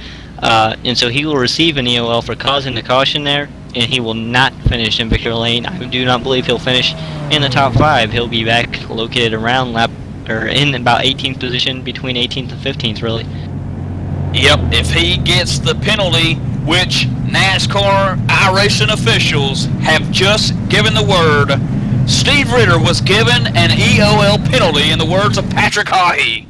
S2: And so he will receive an EOL for causing the caution there, and he will not finish in victory lane. I do not believe he'll finish in the top 5. He'll be back located around in about 18th position, between 18th and 15th, really.
S1: Yep, if he gets the penalty, which NASCAR iRacing officials have just given the word, Steve Ritter was given an EOL penalty in the words of Patrick Haughey.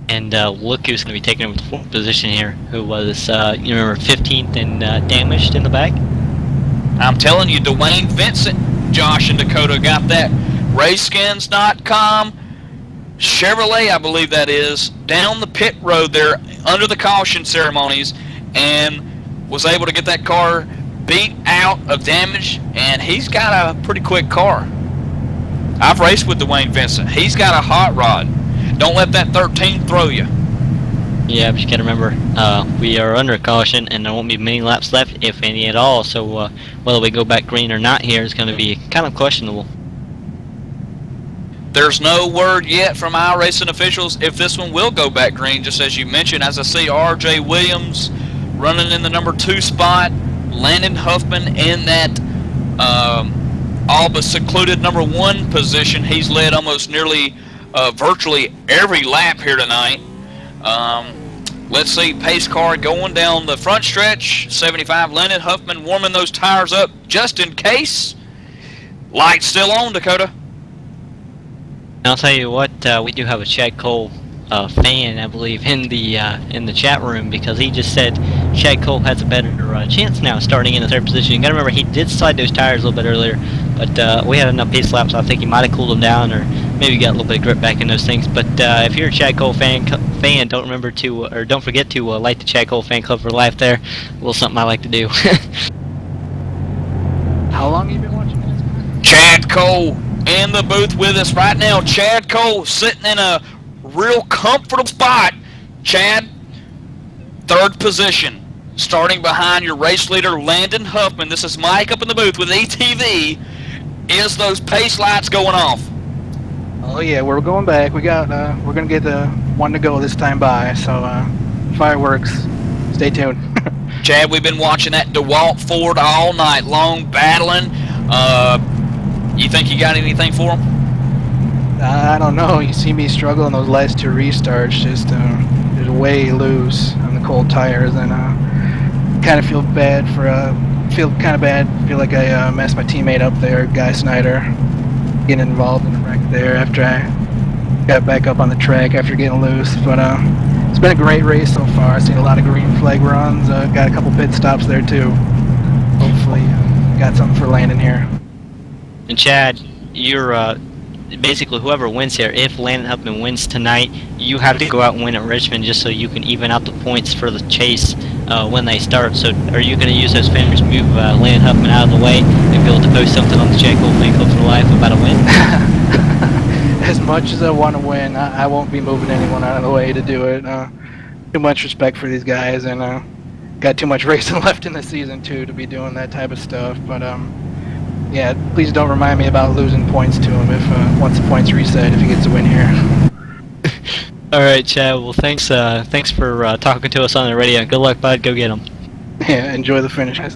S2: And look who's going to be taking over the 4th position here, who was, you remember, 15th and damaged in the back?
S1: I'm telling you, Dwayne Vincent, Josh and Dakota got that. Raceskins.com, Chevrolet, I believe that is, down the pit road there under the caution ceremonies, and was able to get that car beat out of damage, and he's got a pretty quick car. I've raced with Dwayne Vincent. He's got a hot rod. Don't let that 13 throw you.
S2: Yeah, but you gotta remember, we are under caution, and there won't be many laps left, if any at all, so whether we go back green or not here is going to be kind of questionable.
S1: There's no word yet from iRacing officials if this one will go back green, just as you mentioned. As I see R.J. Williams running in the number 2 spot, Landon Huffman in that all but secluded number 1 position. He's led almost nearly virtually every lap here tonight. Let's see, pace car going down the front stretch, 75, Landon Huffman warming those tires up just in case. Lights still on, Dakota.
S2: I'll tell you what, we do have a Chad Cole fan, I believe, in the chat room, because he just said Chad Cole has a better chance now starting in the 3rd position. You gotta remember, he did slide those tires a little bit earlier, but we had enough pace laps, so I think he might have cooled them down, or maybe got a little bit of grip back in those things. But if you're a Chad Cole fan, don't forget to like the Chad Cole fan club for life there. A little something I like to do.
S9: How long have you been watching this?
S1: Chad Cole in the booth with us right now. Chad Cole sitting in a real comfortable spot. Chad, 3rd position, starting behind your race leader Landon Huffman. This is Mike up in the booth with ETV. Is those pace lights going off?
S9: Oh yeah, we're going back. We're gonna get the one to go this time by. So fireworks. Stay tuned.
S1: Chad, we've been watching that DeWalt Ford all night long, battling. You think you got anything for him?
S9: I don't know. You see me struggle in those last 2 restarts, just way loose on the cold tires, and kind of feel bad for feel like I messed my teammate up there, Guy Snyder, getting involved in the wreck there after I got back up on the track after getting loose. But it's been a great race so far. I've seen a lot of green flag runs. Got a couple pit stops there too. Hopefully, got something for Landon here.
S2: And Chad, you're basically whoever wins here. If Landon Huffman wins tonight, you have to go out and win at Richmond just so you can even out the points for the chase when they start. So are you going to use those fenders, move Landon Huffman out of the way, and be able to post something on the Chad Cole Fan Club for Life about a win?
S9: As much as I want to win, I won't be moving anyone out of the way to do it. Too much respect for these guys, and got too much racing left in the season too to be doing that type of stuff. But yeah, please don't remind me about losing points to him if once the points reset, if he gets a win here.
S2: All right, Chad. Well, thanks for talking to us on the radio. Good luck, bud. Go get them.
S9: Yeah, enjoy the finish, guys.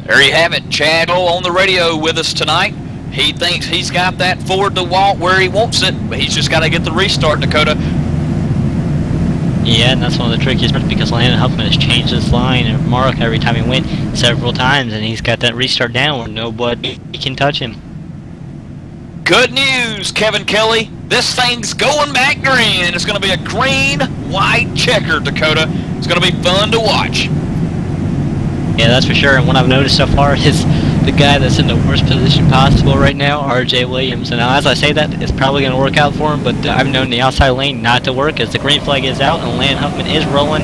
S1: There you have it. Chad Cole on the radio with us tonight. He thinks he's got that Ford DeWalt where he wants it, but he's just got to get the restart, Dakota.
S2: Yeah, and that's one of the trickiest parts, because Landon Huffman has changed his line and mark every time he went several times, and he's got that restart down where nobody can touch him.
S1: Good news, Kevin Kelly. This thing's going back green, and it's going to be a green-white checker, Dakota. It's going to be fun to watch.
S2: Yeah, that's for sure. And what I've noticed so far is the guy that's in the worst position possible right now, R.J. Williams. And as I say that, it's probably going to work out for him, but I've known the outside lane not to work as the green flag is out and Landon Huffman is rolling.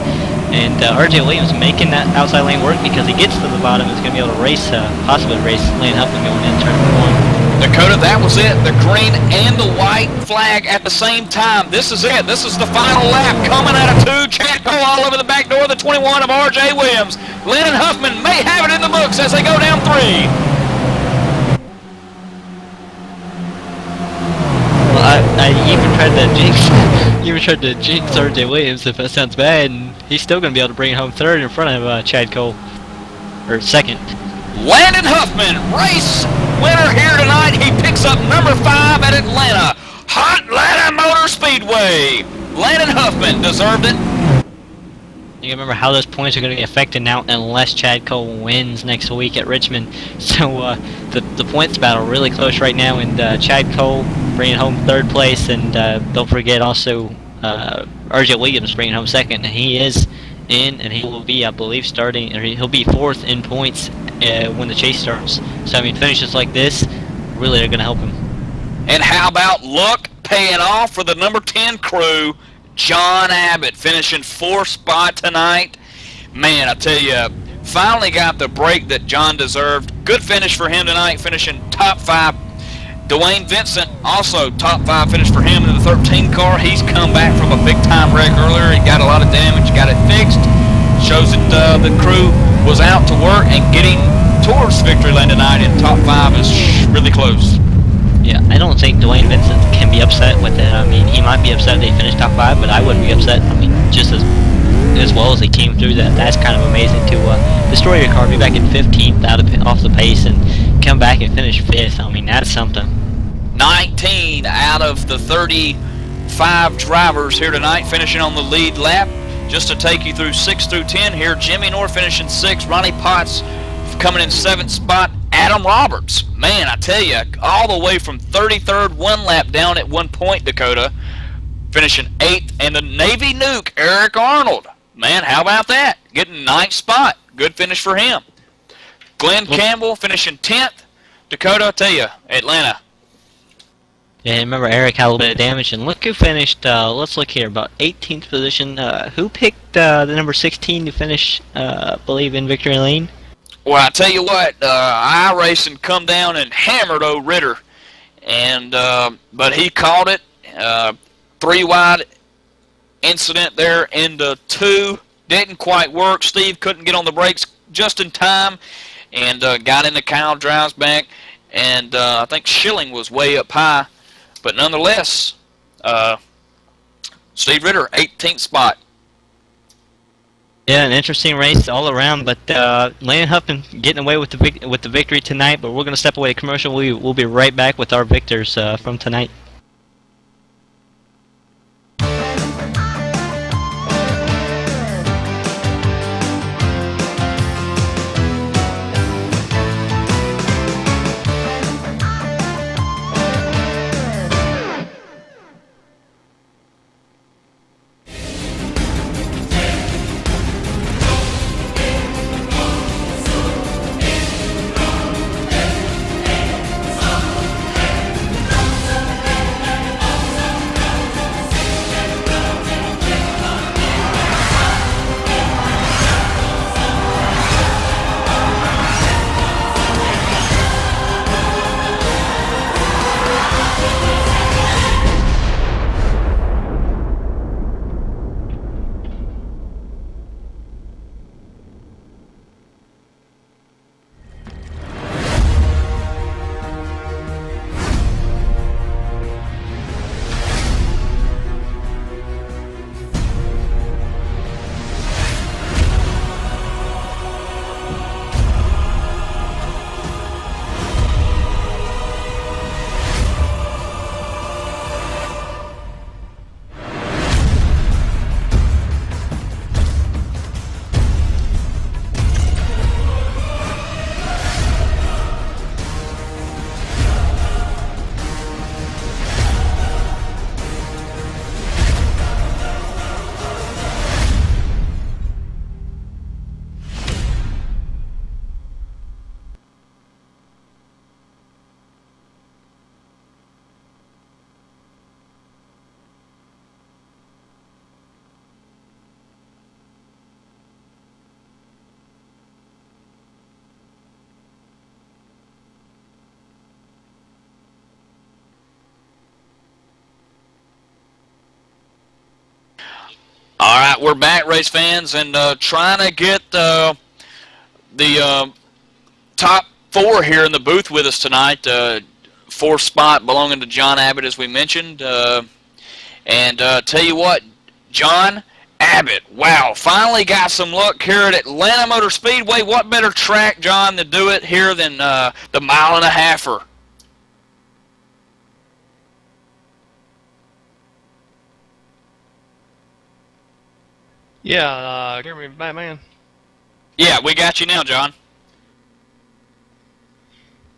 S2: And R.J. Williams making that outside lane work because he gets to the bottom is going to be able to race, possibly race Landon Huffman going into turn number 1.
S1: Dakota, that was it. The green and the white flag at the same time. This is it. This is the final lap. Coming out of 2. Chad Cole all over the back door of the 21 of R.J. Williams. Landon Huffman may have it in the books as they go down 3.
S2: Well, I even tried to jinx R.J. Williams if that sounds bad, and he's still going to be able to bring it home 3rd in front of Chad Cole, or 2nd.
S1: Landon Huffman, race winner here tonight. He picks up number 5 at Atlanta. Hot Atlanta Motor Speedway. Landon Huffman deserved it.
S2: You remember how those points are going to be affected now unless Chad Cole wins next week at Richmond. So the points battle really close right now, and Chad Cole bringing home 3rd place, and don't forget also R.J. Williams bringing home 2nd. And he is in, and he will be, I believe, starting, or he'll be 4th in points when the chase starts. So I mean, finishes like this really are going to help him.
S1: And how about luck paying off for the number 10 crew? John Abbott finishing 4th spot tonight. Man, I tell you, finally got the break that John deserved. Good finish for him tonight, finishing top 5. Dwayne Vincent, also top 5 finish for him in the 13 car. He's come back from a big-time wreck earlier. He got a lot of damage, got it fixed. Shows that the crew was out to work, and getting towards victory lane tonight in top 5 is really close.
S2: Yeah, I don't think Dwayne Vincent can be upset with it. I mean, he might be upset that he finished top 5, but I wouldn't be upset. I mean, just as well as he came through that. That's kind of amazing to destroy your car, be back in 15th off the pace, and come back and finish 5th. I mean, that's something.
S1: 19 out of the 35 drivers here tonight finishing on the lead lap. Just to take you through 6 through 10 here, Jimmy North finishing 6th, Ronnie Potts coming in 7th spot, Adam Roberts. Man, I tell you, all the way from 33rd, 1 lap down at 1 point, Dakota, finishing 8th, and the Navy Nuke, Eric Arnold. Man, how about that? Getting 9th spot. Good finish for him. Glenn Campbell finishing 10th. Dakota, I tell you, Atlanta.
S2: Yeah, remember Eric had a little bit of damage, and look who finished, let's look here, about 18th position. Who picked the number 16 to finish, I believe, in victory lane?
S1: Well, I tell you what, iRacing come down and hammered old Ritter, and but he caught it. 3 wide incident there into 2. Didn't quite work. Steve couldn't get on the brakes just in time, and got into Kyle Drive's back, and I think Schilling was way up high. But nonetheless, Steve Ritter, 18th spot.
S2: Yeah, an interesting race all around, but Landon Huffman getting away with the victory tonight. But we're going to step away to commercial. We'll be right back with our victors from tonight.
S1: All right, we're back, race fans, and trying to get the top 4 here in the booth with us tonight. 4th spot belonging to John Abbott, as we mentioned. And tell you what, John Abbott, wow, finally got some luck here at Atlanta Motor Speedway. What better track, John, to do it here than the mile and a halfer?
S10: Yeah, hear me, Batman?
S1: Yeah, we got you now, John.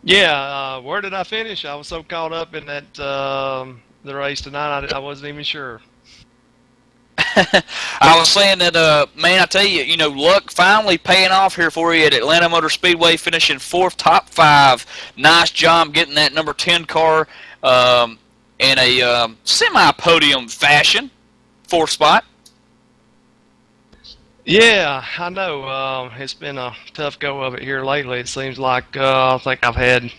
S10: Yeah, where did I finish? I was so caught up in that the race tonight, I wasn't even sure.
S1: I was saying that, man, I tell you, luck finally paying off here for you at Atlanta Motor Speedway, finishing 4th, top 5. Nice job getting that number 10 car in a semi-podium fashion, 4th spot.
S10: Yeah, I know. It's been a tough go of it here lately. It seems like I think I've had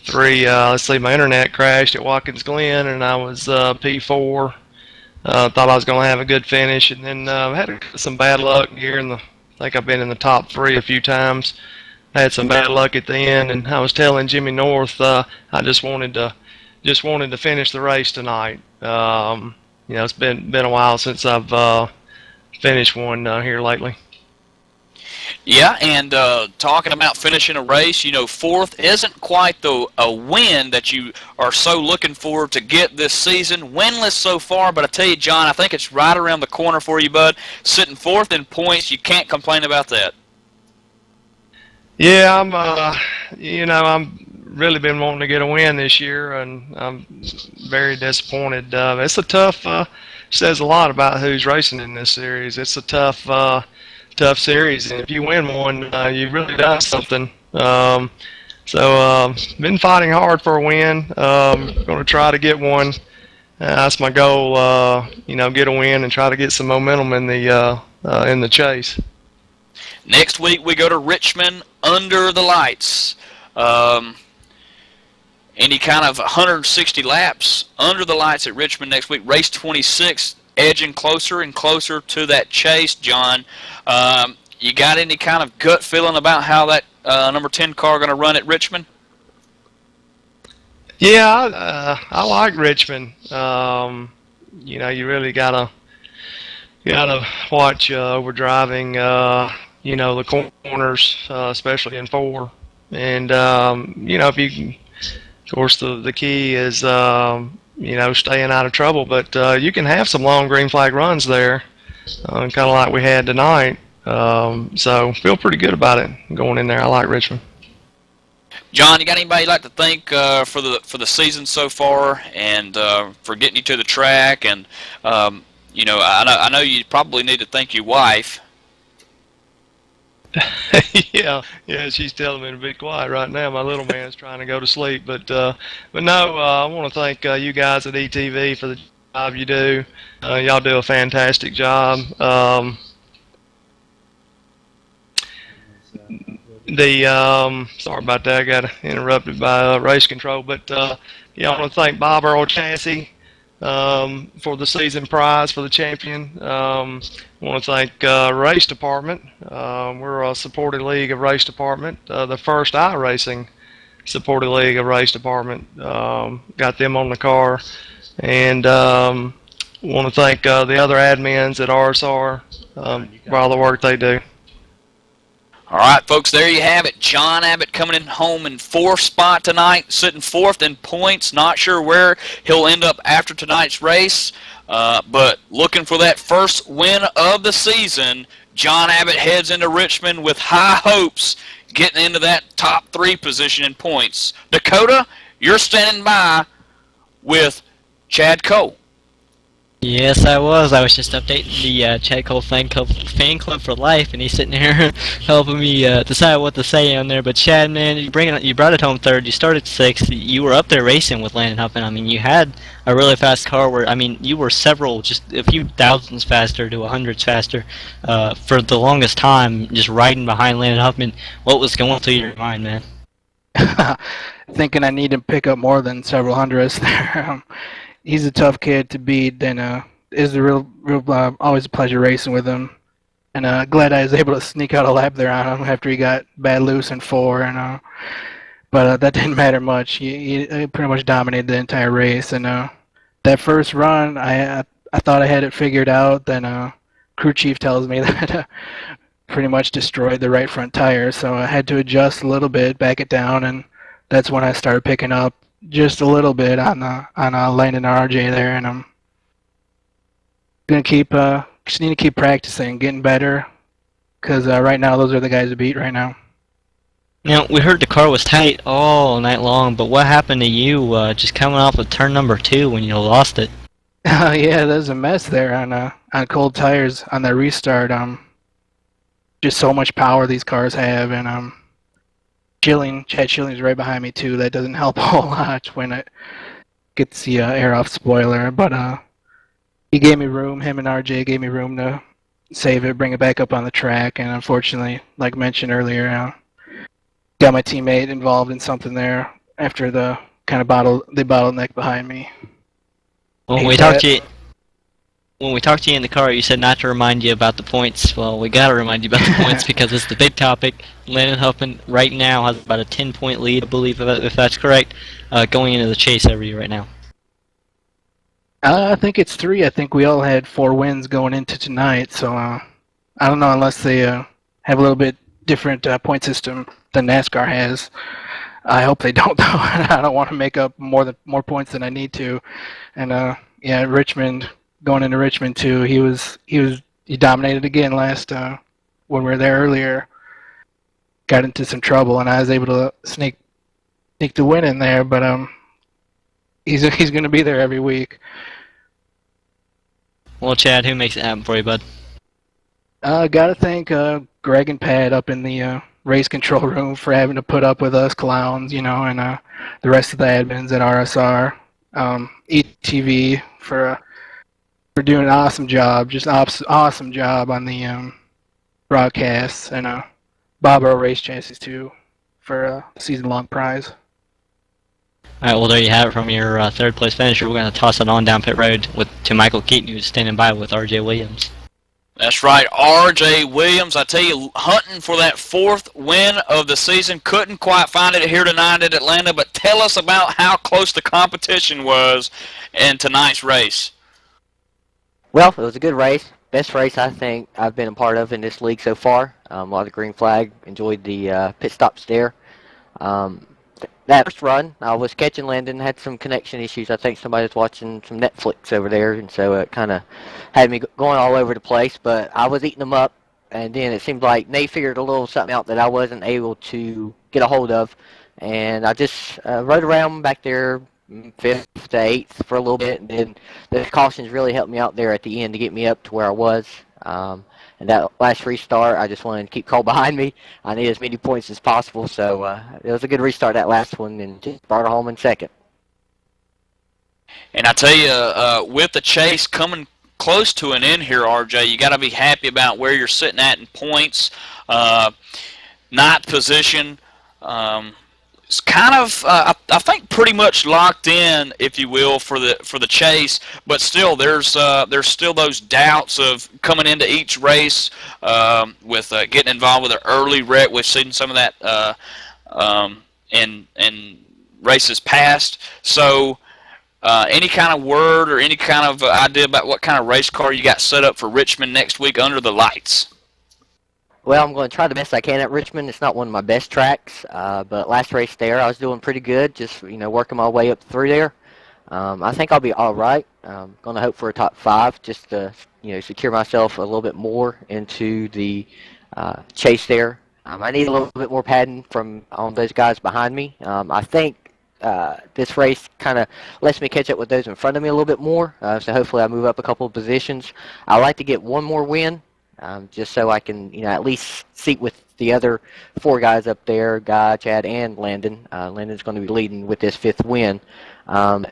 S10: 3. Let's see, my internet crashed at Watkins Glen, and I was P4. Thought I was going to have a good finish, and then had some bad luck here. I think I've been in the top 3 a few times. I had some bad luck at the end, and I was telling Jimmy North I just wanted to finish the race tonight. It's been a while since I've finished one here lately.
S1: Yeah, and talking about finishing a race, 4th isn't quite a win that you are so looking forward to get this season. Winless so far, but I tell you, John, I think it's right around the corner for you, bud. Sitting 4th in points, you can't complain about that.
S10: Yeah, I'm really been wanting to get a win this year, and I'm very disappointed. It's a tough. Says a lot about who's racing in this series. It's a tough series, and if you win one, you've really done something. Been fighting hard for a win. Going to try to get one. That's my goal. Get a win and try to get some momentum in the chase.
S1: Next week we go to Richmond under the lights. Any kind of 160 laps under the lights at Richmond next week. Race 26, edging closer and closer to that chase, John. You got any kind of gut feeling about how that number 10 car going to run at Richmond?
S10: Yeah, I like Richmond. You really gotta watch over driving. The corners, especially in 4, and if you can. Of course, the key is, staying out of trouble. But you can have some long green flag runs there, kind of like we had tonight. So feel pretty good about it going in there. I like Richmond.
S1: John, you got anybody you'd like to thank for the season so far, and for getting you to the track? And I know you probably need to thank your wife.
S10: yeah, she's telling me to be quiet right now. My little man's trying to go to sleep, but no, I want to thank you guys at ETV for the job you do. Y'all do a fantastic job. Sorry about that. I got interrupted by race control, but I want to thank Bob Earl Chassis for the season prize for the champion. I want to thank Race Department. We're a supported league of Race Department, the first iRacing supported league of Race Department. Got them on the car, and want to thank the other admins at RSR for all the work they do.
S1: All right, folks, there you have it. John Abbott coming in home in 4th spot tonight, sitting 4th in points. Not sure where he'll end up after tonight's race, but looking for that first win of the season. John Abbott heads into Richmond with high hopes, getting into that top 3 position in points. Dakota, you're standing by with Chad Cole.
S2: Yes, I was. I was just updating the Chad Cole fan club for life, and he's sitting here helping me decide what to say on there. But Chad, man, you brought it home 3rd. You started 6th. You were up there racing with Landon Huffman. I mean, you had a really fast car. You were just a few thousands faster to hundreds faster for the longest time, just riding behind Landon Huffman. What was going through your mind, man?
S9: Thinking I need to pick up more than several hundredths there. He's a tough kid to beat, and is a always a pleasure racing with him. And glad I was able to sneak out a lap there on him after he got bad loose in 4. And but that didn't matter much. He pretty much dominated the entire race. And that first run, I thought I had it figured out. Then crew chief tells me that pretty much destroyed the right front tire. So I had to adjust a little bit, back it down, and that's when I started picking up just a little bit on Landon RJ there. And I'm gonna just need to keep practicing, getting better, because right now those are the guys to beat right now.
S2: Now, we heard the car was tight all night long, but what happened to you just coming off of turn number 2 when you lost it?
S9: Yeah, there's a mess there on cold tires on that restart. Just so much power these cars have, and Chad Schilling's right behind me too. That doesn't help a whole lot when it gets the air off spoiler. But he gave me room. Him and RJ gave me room to save it, bring it back up on the track, and unfortunately, like mentioned earlier, got my teammate involved in something there after the kind of bottleneck behind me.
S2: When we talked to you in the car, you said not to remind you about the points. Well, we gotta remind you about the points because it's the big topic. Landon Huffman right now has about a 10-point lead, I believe, if that's correct, going into the chase every year right now.
S9: I think it's 3. I think we all had 4 wins going into tonight, so I don't know, unless they have a little bit different point system than NASCAR has. I hope they don't, though. I don't want to make up more points than I need to. And yeah, Richmond, going into Richmond too, he dominated again last when we were there earlier. Got into some trouble, and I was able to sneak the win in there. But he's going to be there every week.
S2: Well, Chad, who makes it happen for you, bud?
S9: Gotta thank Greg and Pat up in the race control room for having to put up with us clowns, and the rest of the admins at RSR, ETV for doing an awesome job, just awesome job on the broadcasts, and Bob Earl Race Chassis too for the season-long prize.
S2: Alright, well there you have it from your third place finisher. We're going to toss it on down pit road to Michael Keaton, who's standing by with RJ Williams.
S1: That's right, R.J. Williams. I tell you, hunting for that 4th win of the season. Couldn't quite find it here tonight at Atlanta, but tell us about how close the competition was in tonight's race.
S11: Well, it was a good race. Best race I think I've been a part of in this league so far. A lot of green flag. Enjoyed the pit stops there. That first run, I was catching Landon, had some connection issues. I think somebody was watching some Netflix over there, and so it kind of had me going all over the place. But I was eating them up, and then it seemed like they figured a little something out that I wasn't able to get a hold of. And I just rode around back there 5th to 8th for a little bit, and then the cautions really helped me out there at the end to get me up to where I was. And that last restart, I just wanted to keep Cole behind me. I needed as many points as possible, so it was a good restart, that last one, and just brought it home in 2nd.
S1: And I tell you, with the chase coming close to an end here, RJ, you got to be happy about where you're sitting at in points. 9th position. It's kind of, I think, pretty much locked in, if you will, for the chase. But still, there's still those doubts of coming into each race with getting involved with an early wreck. We've seen some of that in races past. So, any kind of word or any kind of idea about what kind of race car you got set up for Richmond next week under the lights?
S11: Well, I'm going to try the best I can at Richmond. It's not one of my best tracks, but last race there I was doing pretty good, just working my way up through there. I think I'll be all right. I'm going to hope for a top 5 just to secure myself a little bit more into the chase there. I need a little bit more padding on those guys behind me. I think this race kind of lets me catch up with those in front of me a little bit more, so hopefully I move up a couple of positions. I'd like to get one more win. Just so I can, at least seat with the other 4 guys up there, Guy, Chad, and Landon. Landon's going to be leading with this 5th win. All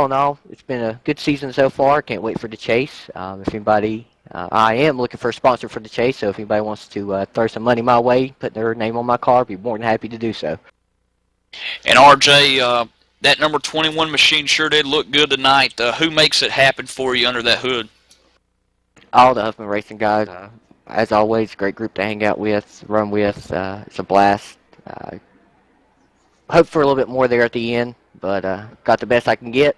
S11: in all, it's been a good season so far. Can't wait for the chase. If anybody, I am looking for a sponsor for the chase, so if anybody wants to throw some money my way, put their name on my car, I'd be more than happy to do so.
S1: And RJ, that number 21 machine sure did look good tonight. Who makes it happen for you under that hood?
S11: All the Huffman Racing guys. As always, great group to hang out with, run with. It's a blast. Hope for a little bit more there at the end, but got the best I can get.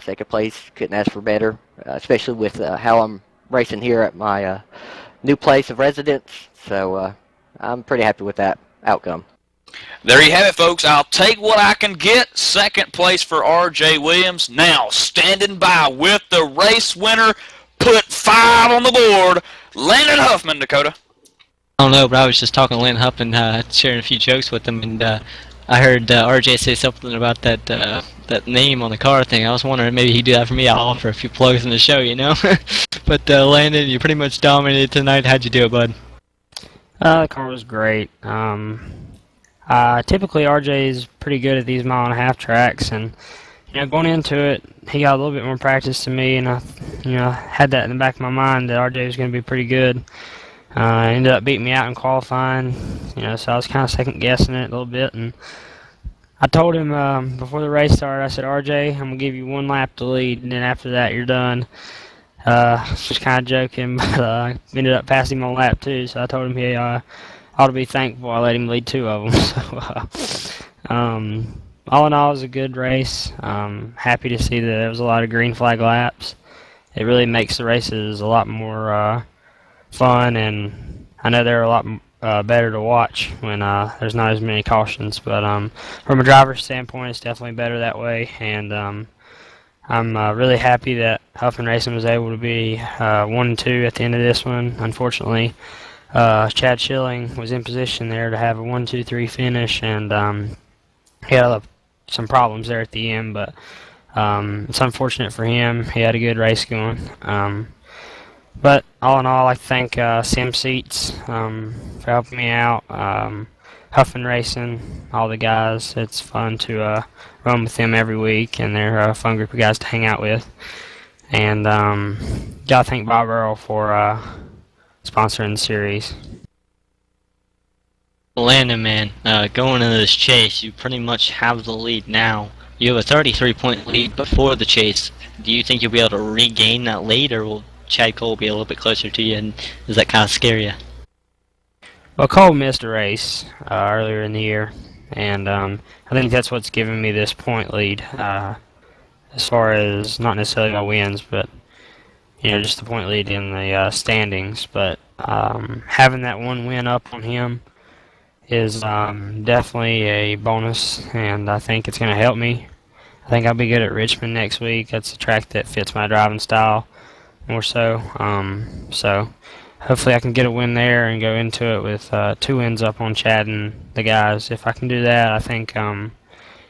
S11: Second place, couldn't ask for better, especially with how I'm racing here at my new place of residence. So I'm pretty happy with that outcome.
S1: There you have it, folks. I'll take what I can get. Second place for R.J. Williams. Now standing by with the race winner. Put 5 on the board. Landon Huffman, Dakota.
S2: I don't know, but I was just talking to Landon Huffman, sharing a few jokes with him, and I heard RJ say something about that name on the car thing. I was wondering maybe he'd do that for me. I'll offer a few plugs in the show, you know. But Landon, you pretty much dominated tonight. How'd you do it, bud?
S12: The car was great. Typically RJ is pretty good at these 1.5-mile tracks, and going into it, he got a little bit more practice than me, and I had that in the back of my mind that RJ was going to be pretty good. Ended up beating me out in qualifying, so I was kind of second guessing it a little bit, and I told him before the race started, I said, RJ, I'm going to give you 1 lap to lead, and then after that you're done. Just kind of joking, but I ended up passing him on lap 2, so I told him he ought to be thankful I let him lead 2 of them. So, all in all, it was a good race. Happy to see that there was a lot of green flag laps. It really makes the races a lot more fun, and I know they're a lot better to watch when there's not as many cautions. But from a driver's standpoint, it's definitely better that way, and I'm really happy that Huffman Racing was able to be 1-2 at the end of this one. Unfortunately, Chad Schilling was in position there to have a 1-2-3 finish, and he had some problems there at the end, but it's unfortunate for him. He had a good race going. But all in all, I thank Sim Seats for helping me out, Huffman Racing, all the guys. It's fun to run with them every week, and they're a fun group of guys to hang out with. And gotta thank Bob Earl for sponsoring the series.
S2: Landon, man, going into this chase, you pretty much have the lead now. You have a 33-point lead before the chase. Do you think you'll be able to regain that lead, or will Chad Cole be a little bit closer to you, and does that kind of scare you?
S12: Well, Cole missed a race earlier in the year, and I think that's what's given me this point lead, as far as not necessarily my wins, but just the point lead in the standings. But having that 1 win up on him is definitely a bonus, and I think it's going to help me. I think I'll be good at Richmond next week. That's a track that fits my driving style more so. So hopefully I can get a win there and go into it with 2 wins up on Chad and the guys. If I can do that, I think it'll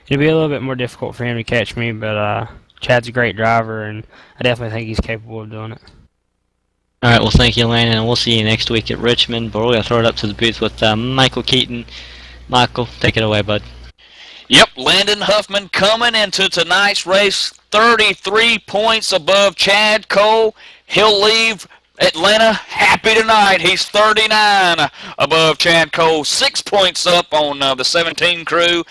S12: be a little bit more difficult for him to catch me, but Chad's a great driver, and I definitely think he's capable of doing it.
S2: All right, well, thank you, Landon, and we'll see you next week at Richmond. But we're going to throw it up to the booth with Michael Keaton. Michael, take it away, bud.
S1: Yep, Landon Huffman coming into tonight's race 33 points above Chad Cole. He'll leave Atlanta happy tonight. He's 39 above Chad Cole, 6 points up on the 17 crew.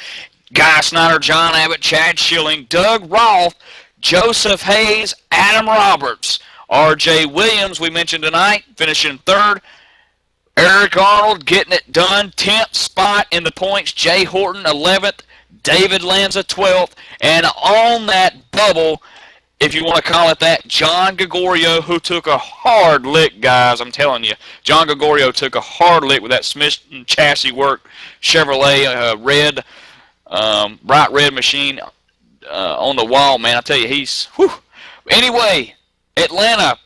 S1: Guy Snyder, John Abbott, Chad Schilling, Doug Roth, Joseph Hayes, Adam Roberts. R.J. Williams, we mentioned tonight, finishing 3rd. Eric Arnold getting it done, 10th spot in the points. Jay Horton, 11th. David Lanza, 12th. And on that bubble, if you want to call it that, John Gregorio, who took a hard lick, guys, I'm telling you. John Gregorio took a hard lick with that Smith chassis work Chevrolet red, bright red machine on the wall, man. I tell you, he's, whew. Anyway, Atlanta,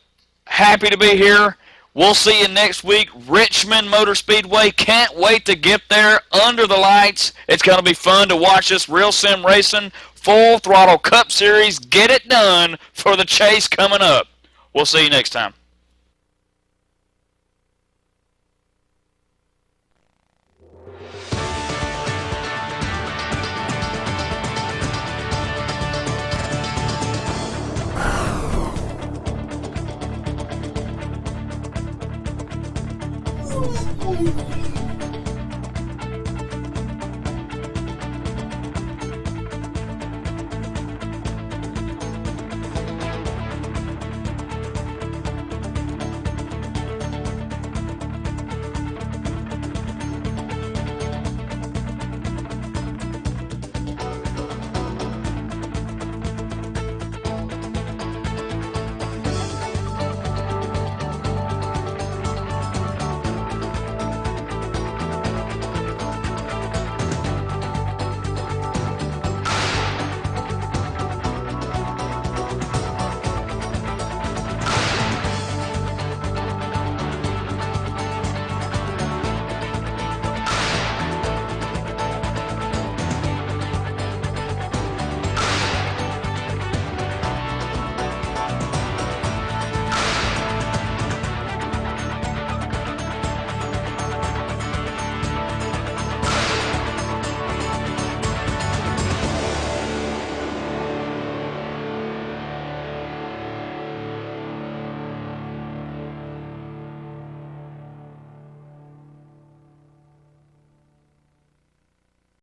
S1: happy to be here. We'll see you next week. Richmond Motor Speedway. Can't wait to get there under the lights. It's going to be fun to watch this real sim racing, full throttle Cup Series. Get it done for the chase coming up. We'll see you next time.